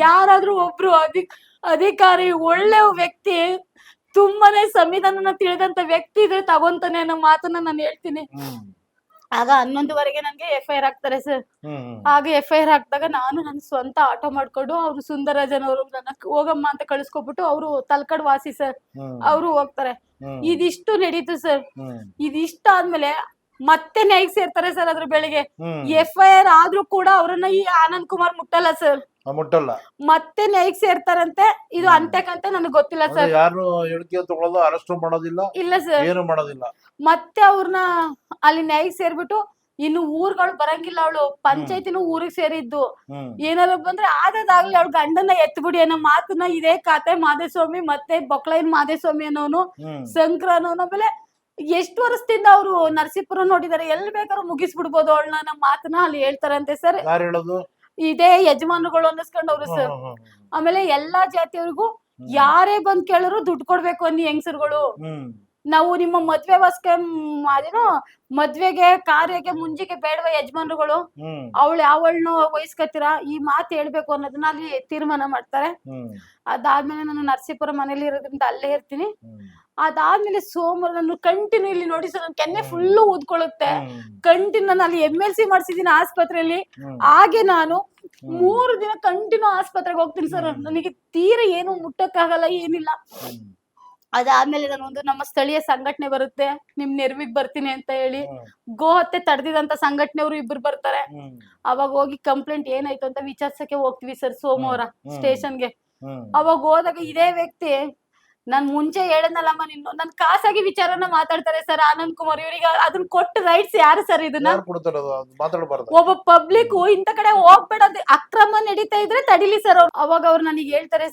ಯಾರಾದ್ರೂ ಒಬ್ರು ಅಧಿಕಾರಿ ಒಳ್ಳೆ ವ್ಯಕ್ತಿ, ತುಂಬಾನೇ ಸಂವಿಧಾನನ ತಿಳಿದಂತ ವ್ಯಕ್ತಿ ಇದ್ರೆ ತಗೊಂತಾನೆ ಅನ್ನೋ ಮಾತನ್ನ ನಾನು ಹೇಳ್ತೀನಿ. ಆಗ 11:30 ನನ್ಗೆ FIR ಹಾಕ್ತಾರೆ ಸರ್. ಆಗ FIR ಹಾಕಿದಾಗ ನಾನು ನನ್ನ ಸ್ವಂತ ಆಟೋ ಮಾಡ್ಕೊಂಡು ಅವ್ರು ಸುಂದರಾಜನ್ ಅವರು ನನ್ನ ಹೋಗಮ್ಮ ಅಂತ ಕಳಿಸ್ಕೊಬಿಟ್ಟು ಅವ್ರು ತಲ್ಕಡ್ ವಾಸಿ ಸರ್, ಅವರು ಹೋಗ್ತಾರೆ. ಇದಿಷ್ಟು ನಡೀತು ಸರ್. ಇದಿಷ್ಟ ಆದ್ಮೇಲೆ ಮತ್ತೆ ನ್ಯಾಯಿಗೆ ಸೇರ್ತಾರೆ ಸರ್. ಅದ್ರ ಬೆಳಿಗ್ಗೆ FIR ಆದ್ರೂ ಕೂಡ ಅವ್ರನ್ನ ಈ ಆನಂದ್ ಕುಮಾರ್ ಮುಟ್ಟಲ್ಲ ಸರ್, ಮುಟ್ಟಲ್ಲ. ಮತ್ತೆ ನ್ಯಾಯಿಗೆ ಸೇರ್ತಾರಂತೆ. ಇದು ಅಂತ್ಯಕ್ಕಂತೆ ನನಗೆ ಗೊತ್ತಿಲ್ಲ ಸರ್. ಯಾರು ಹೇಳಿಕೆ ತಗೊಳ್ಳೋದು, ಅರೆಸ್ಟ್ ಮಾಡೋದಿಲ್ಲ, ಇಲ್ಲ ಸರ್, ಏನು ಮಾಡೋದಿಲ್ಲ. ಮತ್ತೆ ಅವ್ರನ್ನ ಅಲ್ಲಿ ನ್ಯಾಯಿಗೆ ಸೇರ್ಬಿಟ್ಟು ಇನ್ನು ಊರ್ಗಳು ಬರಂಗಿಲ್ಲ, ಅವಳು ಪಂಚಾಯತಿನೂ ಊರಿಗೆ ಸೇರಿದ್ದು. ಏನಾದ್ರು ಬಂದ್ರೆ ಆದಾಗ್ಲಿ ಅವಳು ಗಂಡನ ಎತ್ಬಿಡಿ ಅನ್ನೋ ಮಾತನ್ನ ಇದೇ ಕತೆ ಮಾದೇಸ್ವಾಮಿ ಮತ್ತೆ ಬೊಕ್ಲೈನ್ ಮಾದೇಸ್ವಾಮಿ ಅನ್ನೋನು ಸಂಕ್ರಾನ ಆಮೇಲೆ ಎಷ್ಟು ವರ್ಷದಿಂದ ಅವರು ನರಸೀಪುರ ನೋಡಿದಾರೆ, ಎಲ್ಲಿ ಬೇಕಾದ್ರೂ ಮುಗಿಸ್ಬಿಡ್ಬೋದು ಅವಳನ್ನ ನಮ್ಮ ಮಾತನ್ನ ಅಲ್ಲಿ ಹೇಳ್ತಾರಂತೆ ಸರ್. ಇದೇ ಯಜಮಾನರುಗಳು ಅನ್ನಿಸ್ಕೊಂಡವ್ರು ಸರ್. ಆಮೇಲೆ ಎಲ್ಲಾ ಜಾತಿಯವ್ರಿಗೂ ಯಾರೇ ಬಂದ್ ಕೇಳಿದ್ರು ದುಡ್ಡು ಕೊಡ್ಬೇಕು ಅನ್ನಿ ಹೆಂಗಸರುಗಳು. ನಾವು ನಿಮ್ಮ ಮದ್ವೆ ಅದೇನೋ ಮದ್ವೆಗೆ ಕಾರ್ಯಕ್ಕೆ ಮುಂಜಿಗೆ ಬೇಡವ ಯಜಮಾನ್ರುಗಳು, ಅವಳು ಯಾವಳನ್ನು ವಹಿಸ್ಕೊತೀರಾ ಈ ಮಾತು ಹೇಳ್ಬೇಕು ಅನ್ನೋದನ್ನ ಅಲ್ಲಿ ತೀರ್ಮಾನ ಮಾಡ್ತಾರೆ. ಅದಾದ್ಮೇಲೆ ನಾನು ನರಸೀಪುರ ಮನೇಲಿ ಇರೋದ್ರಿಂದ ಅಲ್ಲೇ ಇರ್ತೀನಿ. ಅದಾದ್ಮೇಲೆ ಸೋಮವಾರ ನಾನು ಕಂಟಿನ್ಯೂ ಇಲ್ಲಿ ನೋಡಿ ಸರ್, ನನ್ ಕೆನ್ನೆ ಫುಲ್ಲು ಊದ್ಕೊಳ್ಳುತ್ತೆ. ಕಂಟಿನ್ಯೂ ನಾನು ಅಲ್ಲಿ MLC ಮಾಡ್ಸಿದೀನಿ ಆಸ್ಪತ್ರೆಯಲ್ಲಿ. ಹಾಗೆ ನಾನು 3 ದಿನ ಕಂಟಿನ್ಯೂ ಆಸ್ಪತ್ರೆಗೆ ಹೋಗ್ತೀನಿ ಸರ್. ನನಗೆ ತೀರ ಏನು ಮುಟ್ಟಕ್ಕಾಗಲ್ಲ, ಏನಿಲ್ಲ. ಅದಾದ್ಮೇಲೆ ನಾನು ನಮ್ಮ ಸ್ಥಳೀಯ ಸಂಘಟನೆ ಬರುತ್ತೆ, ನಿಮ್ ನೆರವಿಗೆ ಬರ್ತೀನಿ ಅಂತ ಹೇಳಿ ಗೋ ಹತ್ಯೆ ತಡೆದಿದಂತ ಸಂಘಟನೆಯವರು 2 ಬರ್ತಾರೆ. ಅವಾಗ ಹೋಗಿ ಕಂಪ್ಲೇಂಟ್ ಏನಾಯ್ತು ಅಂತ ವಿಚಾರಿಸಕ್ಕೆ ಹೋಗ್ತೀವಿ ಸರ್ ಸೋಮವಾರ ಸ್ಟೇಷನ್ಗೆ. ಅವಾಗ ಹೋದಾಗ ಇದೇ ವ್ಯಕ್ತಿ ನಾನ್ ಮುಂಚೆ ಹೇಳದ್ನಲ್ಲಮ್ಮ ನಿನ್ನ ನನ್ ಖಾಸಗಿ ವಿಚಾರನ ಮಾತಾಡ್ತಾರೆ ಸರ್ ಆನಂದ್ ಕುಮಾರ್. ಇವರಿಗೆ ಅದನ್ನ ಕೊಟ್ಟು ರೈಟ್ಸ್ ಯಾರು ಸರ್? ಇದನ್ನ ಒಬ್ಬ ಪಬ್ಲಿಕ್ ಇಂತ ಕಡೆ ಹೋಗ್ಬೇಡ, ಅಕ್ರಮ ನಡೀತಾ ಇದ್ರೆ ತಡಿಲಿ ಸರ್. ಅವಾಗ ಅವ್ರು ನನಗೆ ಹೇಳ್ತಾರೆ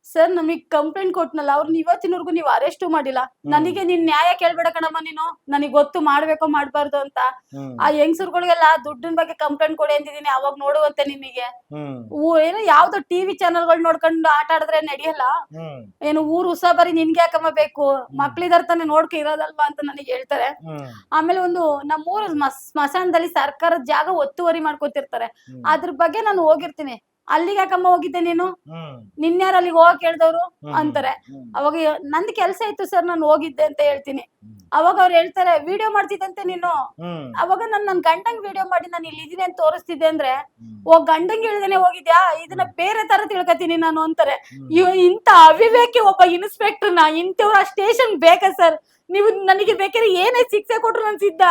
ಸರ್ ನಮಗ್ ಕಂಪ್ಲೇಂಟ್ ಕೊಟ್ನಲ್ಲ, ಅವ್ರನ್ನ ಇವತ್ತಿನವರೆಗೂ ನೀವು ಅರೆಸ್ಟ್ ಮಾಡಿಲ್ಲ. ನನಗೆ ನೀನ್ ನ್ಯಾಯ ಕೇಳ್ಬೇಡ ಕಣಮ್ಮ, ನೀನು ನನಗ್ ಗೊತ್ತು ಮಾಡ್ಬೇಕೋ ಮಾಡ್ಬಾರ್ದು ಅಂತ. ಆ ಹೆಂಗಸರುಗಳಿಗೆಲ್ಲ ದುಡ್ಡಿನ ಬಗ್ಗೆ ಕಂಪ್ಲೇಂಟ್ ಕೊಡಿ ಅಂತಿದೀನಿ, ಅವಾಗ ನೋಡುವಂತೆ ನಿಮಗೆ. ಏನೋ ಯಾವ್ದೋ TV ಚಾನಲ್ಗಳು ನೋಡ್ಕೊಂಡು ಆಟ ಆಡಿದ್ರೆ ನಡೆಯಲ್ಲ, ಏನು ಊರು ಉಸಾಬರಿ ನಿನ್ಗೆ ಯಾಕಮ್ಮ ಬೇಕು, ಮಕ್ಳಿದಾರ ತಾನೆ ನೋಡ್ಕೊ ಇರೋದಲ್ವಾ ಅಂತ ನನಗೆ ಹೇಳ್ತಾರೆ. ಆಮೇಲೆ ಒಂದು ನಮ್ಮೂರು ಸ್ಮಶಾನದಲ್ಲಿ ಸರ್ಕಾರದ ಜಾಗ ಒತ್ತುವರಿ ಮಾಡ್ಕೊತಿರ್ತಾರೆ, ಅದ್ರ ಬಗ್ಗೆ ನಾನು ಹೋಗಿರ್ತೀನಿ. ಅಲ್ಲಿಗೆ ಯಾಕಮ್ಮ ಹೋಗಿದ್ದೆ ನೀನು, ನಿನ್ಯಾರ ಅಲ್ಲಿಗೆ ಹೋಗಕ್ ಹೇಳ್ದವ್ರು ಅಂತಾರೆ. ಅವಾಗ ನಂದ್ ಕೆಲ್ಸ ಇತ್ತು ಸರ್, ನಾನು ಹೋಗಿದ್ದೆ ಅಂತ ಹೇಳ್ತೀನಿ. ಅವಾಗ ಅವ್ರು ಹೇಳ್ತಾರೆ ವಿಡಿಯೋ ಮಾಡ್ತಿದ್ದಂತೆ ನೀನು. ಅವಾಗ ನನ್ ಗಂಡಂಗ್ ವಿಡಿಯೋ ಮಾಡಿ ನಾನು ಇಲ್ಲಿ ಇದೀನಿ ಅಂತ ತೋರಿಸ್ತಿದ್ದೆ ಅಂದ್ರೆ, ಗಂಡಂಗ್ ಹೇಳ್ದೇನೆ ಹೋಗಿದ್ಯಾ, ಇದನ್ನ ಬೇರೆ ತರ ತಿಳ್ಕೊತೀನಿ ನಾನು ಅಂತಾರೆ. ಇಂತ ಅವಿವೇಕಿ ಒಬ್ಬ ಇನ್ಸ್ಪೆಕ್ಟರ್ನ ಇಂಥವ್ರ ಸ್ಟೇಷನ್ ಬೇಕಾ ಸರ್? ನೀವು ನನಗೆ ಬೇಕಾದ್ರೆ ಏನೇ ಶಿಕ್ಷೆ ಕೊಟ್ರು ನನ್ ಸಿದ್ಧ.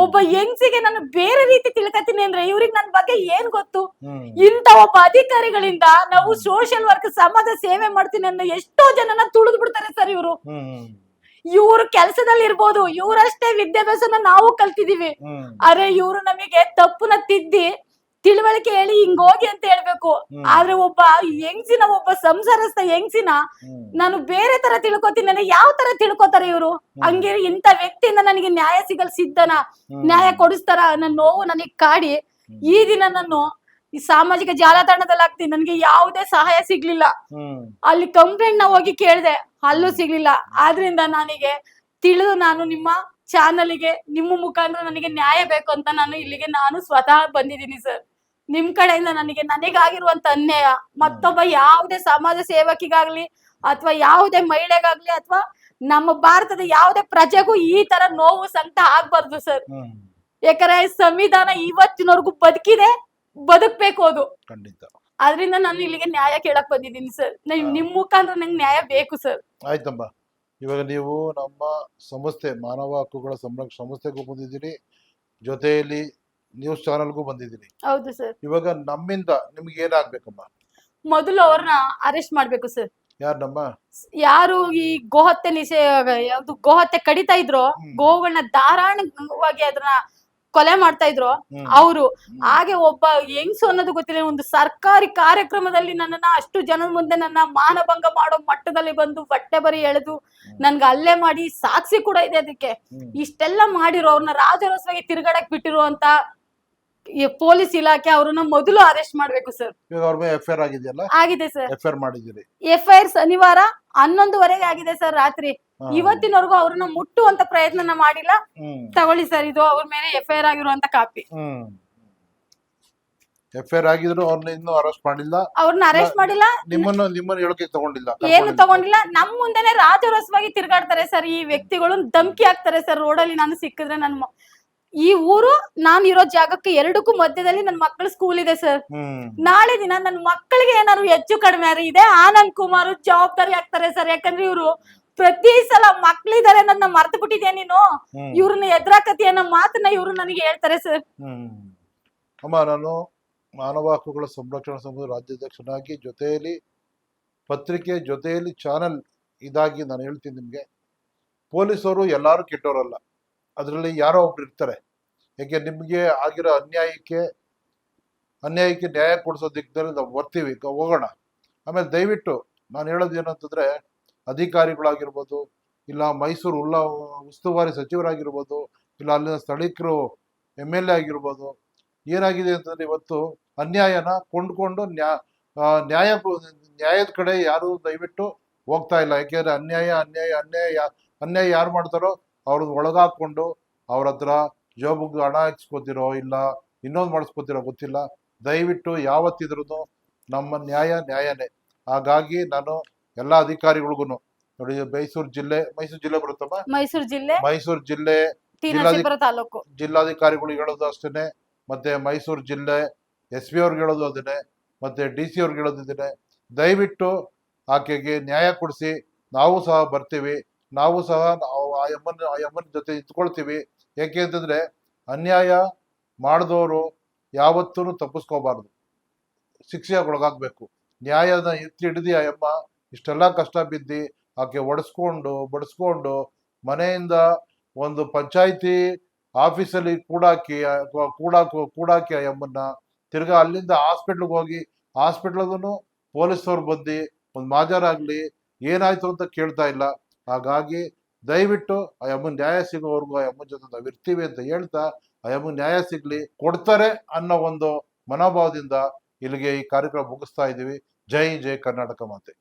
ಒಬ್ಬ ಹೆಂಗ್ಸಿಗೆ ನಾನು ಬೇರೆ ರೀತಿ ತಿಳ್ಕತೀನಿ ಅಂದ್ರೆ ಇವ್ರಿಗೆ ನನ್ ಬಗ್ಗೆ ಏನ್ ಗೊತ್ತು? ಇಂತ ಒಬ್ಬ ಅಧಿಕಾರಿಗಳಿಂದ ನಾವು ಸೋಷಿಯಲ್ ವರ್ಕ್ ಸಮಾಜ ಸೇವೆ ಮಾಡ್ತೀನಿ ಅನ್ನೋ ಎಷ್ಟೋ ಜನನ ತುಳಿದು ಬಿಡ್ತಾರೆ ಸರ್ ಇವರು. ಇವ್ರು ಕೆಲ್ಸದಲ್ಲಿ ಇರ್ಬೋದು, ಇವ್ರಷ್ಟೇ ವಿದ್ಯಾಭ್ಯಾಸನ ನಾವು ಕಲ್ತಿದೀವಿ, ಆದ್ರೆ ಇವ್ರು ನಮಗೆ ತಪ್ಪುನ ತಿದ್ದಿ ತಿಳುವಳಿಕೆ ಹೇಳಿ ಹಿಂಗ್ ಹೋಗಿ ಅಂತ ಹೇಳ್ಬೇಕು. ಆದ್ರೆ ಒಬ್ಬ ಒಬ್ಬ ಸಂಸಾರಸ್ಥ ಹೆಂಗ್ಸಿನ ನಾನು ಬೇರೆ ತರ ತಿಳ್ಕೊತೀನಿ, ನನಗೆ ಯಾವ ತರ ತಿಳ್ಕೊತಾರೆ ಇವ್ರು? ಹಂಗೆ ಇಂತ ವ್ಯಕ್ತಿಯಿಂದ ನನಗೆ ನ್ಯಾಯ ಸಿಗಲ್ ಸಿದ್ಧನ, ನ್ಯಾಯ ಕೊಡಿಸ್ತಾರ? ನನ್ನ ನೋವು ನನಗೆ ಕಾಡಿ ಈ ದಿನ ನಾನು ಈ ಸಾಮಾಜಿಕ ಜಾಲತಾಣದಲ್ಲಿ ಹಾಕ್ತೀನಿ, ನನ್ಗೆ ಯಾವುದೇ ಸಹಾಯ ಸಿಗ್ಲಿಲ್ಲ. ಅಲ್ಲಿ ಕಂಪ್ಲೇಂಟ್ ನ ಹೋಗಿ ಕೇಳ್ದೆ, ಅಲ್ಲೂ ಸಿಗ್ಲಿಲ್ಲ. ಆದ್ರಿಂದ ನನಗೆ ತಿಳಿದು ನಾನು ನಿಮ್ಮ ಚಾನಲ್ಗೆ ನಿಮ್ಮ ಮುಖಾಂತರ ನನಗೆ ನ್ಯಾಯ ಬೇಕು ಅಂತ ನಾನು ಇಲ್ಲಿಗೆ ನಾನು ಸ್ವತಃ ಬಂದಿದ್ದೀನಿ ಸರ್. ನಿಮ್ ಕಡೆಯಿಂದ ನನಗಾಗಿರುವಂತ ಅನ್ಯಾಯ ಮತ್ತೊಬ್ಬ ಯಾವುದೇ ಸಮಾಜ ಸೇವಕಿಗಾಗ್ಲಿ ಅಥವಾ ಯಾವುದೇ ಮಹಿಳೆಗಾಗ್ಲಿ ಅಥವಾ ನಮ್ಮ ಭಾರತದ ಯಾವುದೇ ಪ್ರಜೆಗೂ ಈ ತರ ನೋವು ಸಂಕಟ ಆಗ್ಬಾರ್ದು ಸರ್. ಯಾಕಂದ್ರೆ ಸಂವಿಧಾನ ಇವತ್ತಿನವರೆಗೂ ಬದುಕಿದೆ, ಬದುಕ್ಬೇಕು ಅದು ಖಂಡಿತ. ಅದರಿಂದ ನಾನು ಇಲ್ಲಿಗೆ ನ್ಯಾಯ ಕೇಳಕ್ ಬಂದಿದ್ದೀನಿ ಸರ್. ನಿಮ್ ಮುಖಾಂತರ ನಂಗೆ ನ್ಯಾಯ ಬೇಕು ಸರ್. ಆಯ್ತಮ್ಮ, ಇವಾಗ ನೀವು ನಮ್ಮ ಸಂಸ್ಥೆ ಮಾನವ ಹಕ್ಕುಗಳ ಸಂಸ್ಥೆಗೂ ಬಂದಿದ್ದೀರಿ, ಜೊತೆಯಲ್ಲಿ ನ್ಯೂಸ್ ಚಾನೆಲ್ಗೂ ಬಂದಿದ್ದೀರಿ. ಹೌದು ಸರ್. ಇವಾಗ ನಮ್ಮಿಂದ ನಿಮ್ಗೆ ಏನಾಗ್ಬೇಕಮ್ಮ? ಮೊದಲು ಅವ್ರನ್ನ ಅರೆಸ್ಟ್ ಮಾಡ್ಬೇಕು ಸರ್. ಯಾರನ್ನಮ್ಮ? ಯಾರು ಈ ಗೋಹತ್ಯೆ ಯಾವ್ದು ಗೋಹತ್ಯೆ ಕಡಿತಾ ಇದ್ರು, ಗೋಗಳನ್ನ ಧಾರಾಳವಾಗಿ ಅದನ್ನ ಕೊಲೆ ಮಾಡ್ತಾ ಇದ್ರು ಅವರು. ಹಾಗೆ ಒಬ್ಬ ಹೆಂಗ್ಸು ಅನ್ನೋದು ಗೊತ್ತಿಲ್ಲ, ಒಂದು ಸರ್ಕಾರಿ ಕಾರ್ಯಕ್ರಮದಲ್ಲಿ ನನ್ನನ್ನ ಅಷ್ಟು ಜನದ ಮುಂದೆ ನನ್ನ ಮಾನಭಂಗ ಮಾಡೋ ಮಟ್ಟದಲ್ಲಿ ಬಂದು ಬಟ್ಟೆ ಬರಿ ಎಳೆದು ನನ್ಗೆ ಹಲ್ಲೆ ಮಾಡಿ ಸಾಕ್ಷಿ ಕೂಡ ಇದೆ ಅದಕ್ಕೆ. ಇಷ್ಟೆಲ್ಲ ಮಾಡಿರೋ ಅವ್ರನ್ನ ರಾಜರೋಸವಾಗಿ ತಿರುಗಾಡಕ್ ಬಿಟ್ಟಿರುವಂತ ಪೊಲೀಸ್ ಇಲಾಖೆ ಅವ್ರನ್ನ ಮೊದಲು ಅರೆಸ್ಟ್ ಮಾಡ್ಬೇಕು ಸರ್. ಎಫ್ಐಆರ್ ಆಗಿದೆಯಲ್ಲ? ಆಗಿದೆ ಸರ್. ಎಫ್ಐಆರ್ ಮಾಡಿದ್ದೀರಿ? ಎಫ್ಐಆರ್ ಶನಿವಾರ 11:00 ಆಗಿದೆ ಸರ್ ರಾತ್ರಿ. ಇವತ್ತಿನವರೆಗೂ ಅವ್ರನ್ನ ಮುಟ್ಟುವಂತ ಪ್ರಯತ್ನ ಮಾಡಿಲ್ಲ. ತಗೊಳ್ಳಿ ಸರ್, ಇದು ಅವ್ರ ಮೇಲೆ ಎಫ್ಐಆರ್ ಆಗಿರುವಂತ ಕಾಪಿ. ಎಫ್ಐಆರ್ ಆಗಿದ್ರು ಅವ್ರನ್ನ ಇನ್ನೂ ಅರೆಸ್ಟ್ ಮಾಡಿಲ್ಲ. ಅವ್ರನ್ನ ಅರೆಸ್ಟ್ ಮಾಡಿಲ್ಲ, ನಿಮ್ಮನ್ನ ಹೇಳಿಕೆ ತಗೊಂಡಿಲ್ಲ, ಏನು ತಗೊಂಡಿಲ್ಲ. ನಮ್ ಮುಂದೆನೆ ರಾಜರೋಸವಾಗಿ ತಿರ್ಗಾಡ್ತಾರೆ ಸರ್ ಈ ವ್ಯಕ್ತಿಗಳು. ಧಮ್ಕಿ ಹಾಕ್ತಾರೆ ಸರ್ ರೋಡಲ್ಲಿ. ನಾನು ಸಿಕ್ಕಿದ್ರೆ ನನ್ನ ಈ ಊರು ನಾನು ಇರೋ ಜಾಗಕ್ಕೆ ಎರಡಕ್ಕೂ ಮಧ್ಯದಲ್ಲಿ ನನ್ನ ಮಕ್ಕಳ ಸ್ಕೂಲ್ ಇದೆ ಸರ್. ನಾಳೆ ದಿನ ನನ್ನ ಮಕ್ಕಳಿಗೆ ಏನಾದ್ರು ಹೆಚ್ಚು ಕಡಿಮೆ ಇದೆ, ಆನಂದ್ ಕುಮಾರ್ ಜವಾಬ್ದಾರಿ ಆಗ್ತಾರೆ ಸರ್. ಯಾಕಂದ್ರೆ ಇವ್ರು ಪ್ರತಿ ಸಲ ಮಕ್ಳಿದಾರೆ ನನ್ನ ಮರ್ತು ಬಿಟ್ಟಿದ್ಯಾ ನೀನು, ಇವ್ರನ್ನ ಎದುರಾಕತಿ ಅನ್ನೋ ಮಾತನ್ನ ಇವ್ರು ನನಗೆ ಹೇಳ್ತಾರೆ ಸರ್. ಅಮ್ಮ, ನಾನು ಮಾನವ ಹಕ್ಕುಗಳ ಸಂರಕ್ಷಣಾ ಸಂಘದ ರಾಜ್ಯಾಧ್ಯಕ್ಷನಾಗಿ ಜೊತೆಯಲ್ಲಿ ಪತ್ರಿಕೆ ಜೊತೆಯಲ್ಲಿ ಚಾನೆಲ್ ಇದಾಗಿ ನಾನು ಹೇಳ್ತೀನಿ ನಿಮ್ಗೆ, ಪೊಲೀಸರು ಎಲ್ಲಾರು ಕೆಟ್ಟವರಲ್ಲ, ಅದರಲ್ಲಿ ಯಾರೋ ಒಬ್ರು ಇರ್ತಾರೆ. ಯಾಕೆ ನಿಮ್ಗೆ ಆಗಿರೋ ಅನ್ಯಾಯಕ್ಕೆ ನ್ಯಾಯ ಕೊಡಿಸೋ ದಿಕ್ಕದಲ್ಲಿ ನಾವು ಬರ್ತೀವಿ, ಹೋಗೋಣ. ಆಮೇಲೆ ದಯವಿಟ್ಟು ನಾನು ಹೇಳೋದು ಏನಂತಂದ್ರೆ, ಅಧಿಕಾರಿಗಳಾಗಿರ್ಬೋದು, ಇಲ್ಲ ಮೈಸೂರು ಉಸ್ತುವಾರಿ ಸಚಿವರಾಗಿರ್ಬೋದು, ಇಲ್ಲ ಅಲ್ಲಿನ ಸ್ಥಳೀಕರು MLA ಆಗಿರ್ಬೋದು, ಏನಾಗಿದೆ ಅಂತಂದ್ರೆ ಇವತ್ತು ಅನ್ಯಾಯನ ಕೊಂಡ್ಕೊಂಡು ನ್ಯಾಯದ ಕಡೆ ಯಾರು ದಯವಿಟ್ಟು ಹೋಗ್ತಾ ಇಲ್ಲ. ಯಾಕೆಂದ್ರೆ ಅನ್ಯಾಯ ಯಾರು ಮಾಡ್ತಾರೋ ಅವ್ರನ್ನ ಒಳಗಾಕೊಂಡು ಅವ್ರ ಹತ್ರ ಜೋಬಿಗೆ ಹಣ ಹಾಕ್ಸ್ಕೊತಿರೋ ಇಲ್ಲ ಇನ್ನೊಂದು ಮಾಡಿಸ್ಕೊತಿರೋ ಗೊತ್ತಿಲ್ಲ. ದಯವಿಟ್ಟು ಯಾವತ್ತಿದ್ರು ನಮ್ಮ ನ್ಯಾಯನೇ. ಹಾಗಾಗಿ ನಾನು ಎಲ್ಲ ಅಧಿಕಾರಿಗಳಿಗೂ ನೋಡಿ, ಮೈಸೂರು ಜಿಲ್ಲೆ ಬರುತ್ತಮ್ಮ, ಮೈಸೂರು ಜಿಲ್ಲೆ ಜಿಲ್ಲಾಧಿಕಾರಿಗಳಿಗೆ ಹೇಳೋದು ಅಷ್ಟೇನೆ, ಮತ್ತೆ ಮೈಸೂರು ಜಿಲ್ಲೆ SP ಅವ್ರಿಗೆ ಹೇಳೋದು ಅದನ್ನೇ, ಮತ್ತೆ DC ಅವ್ರಿಗೆ ಹೇಳೋದು ಇದನ್ನೇ. ದಯವಿಟ್ಟು ಆಕೆಗೆ ನ್ಯಾಯ ಕೊಡಿಸಿ. ನಾವು ಸಹ ಬರ್ತೀವಿ, ನಾವು ಸಹ ಆ ಯಮ್ಮನ ಜೊತೆ ಇತ್ಕೊಳ್ತೀವಿ. ಯಾಕೆ ಅಂತಂದ್ರೆ ಅನ್ಯಾಯ ಮಾಡಿದವರು ಯಾವತ್ತೂ ತಪ್ಪಿಸ್ಕೋಬಾರ್ದು, ಶಿಕ್ಷೆಗೆ ಒಳಗಾಗ್ಬೇಕು. ನ್ಯಾಯನ ಎತ್ತಿ ಹಿಡಿದು ಆ ಯಮ್ಮ ಇಷ್ಟೆಲ್ಲ ಕಷ್ಟ ಬಿದ್ದು ಆಕೆ ಬಡಿಸ್ಕೊಂಡು ಮನೆಯಿಂದ ಒಂದು ಪಂಚಾಯಿತಿ ಆಫೀಸಲ್ಲಿ ಕೂಡಾಕಿ ಆ ಯಮ್ಮನ್ನ ತಿರ್ಗಾ ಅಲ್ಲಿಂದ ಹಾಸ್ಪಿಟ್ಲಿಗೆ ಹೋಗಿ ಹಾಸ್ಪಿಟ್ಲಗೂ ಪೊಲೀಸವ್ರು ಬಂದು ಒಂದು ಮಾಜರಾಗ್ಲಿ ಏನಾಯ್ತು ಅಂತ ಕೇಳ್ತಾ ಇಲ್ಲ. ಹಾಗಾಗಿ ದಯವಿಟ್ಟು ಆ ಯಮ್ಮನ ನ್ಯಾಯ ಸಿಗೋವರೆಗೂ ಆ ಯಮ್ಮನ ಜೊತೆ ನಾವು ಇರ್ತೀವಿ ಅಂತ ಹೇಳ್ತಾ, ಆ ಯಮ್ಮನ ನ್ಯಾಯ ಸಿಗ್ಲಿ, ಕೊಡ್ತಾರೆ ಅನ್ನೋ ಒಂದು ಮನೋಭಾವದಿಂದ ಇಲ್ಲಿಗೆ ಈ ಕಾರ್ಯಕ್ರಮ ಮುಗಿಸ್ತಾ ಇದ್ದೀವಿ. ಜೈ ಕರ್ನಾಟಕ ಮಾತೆ.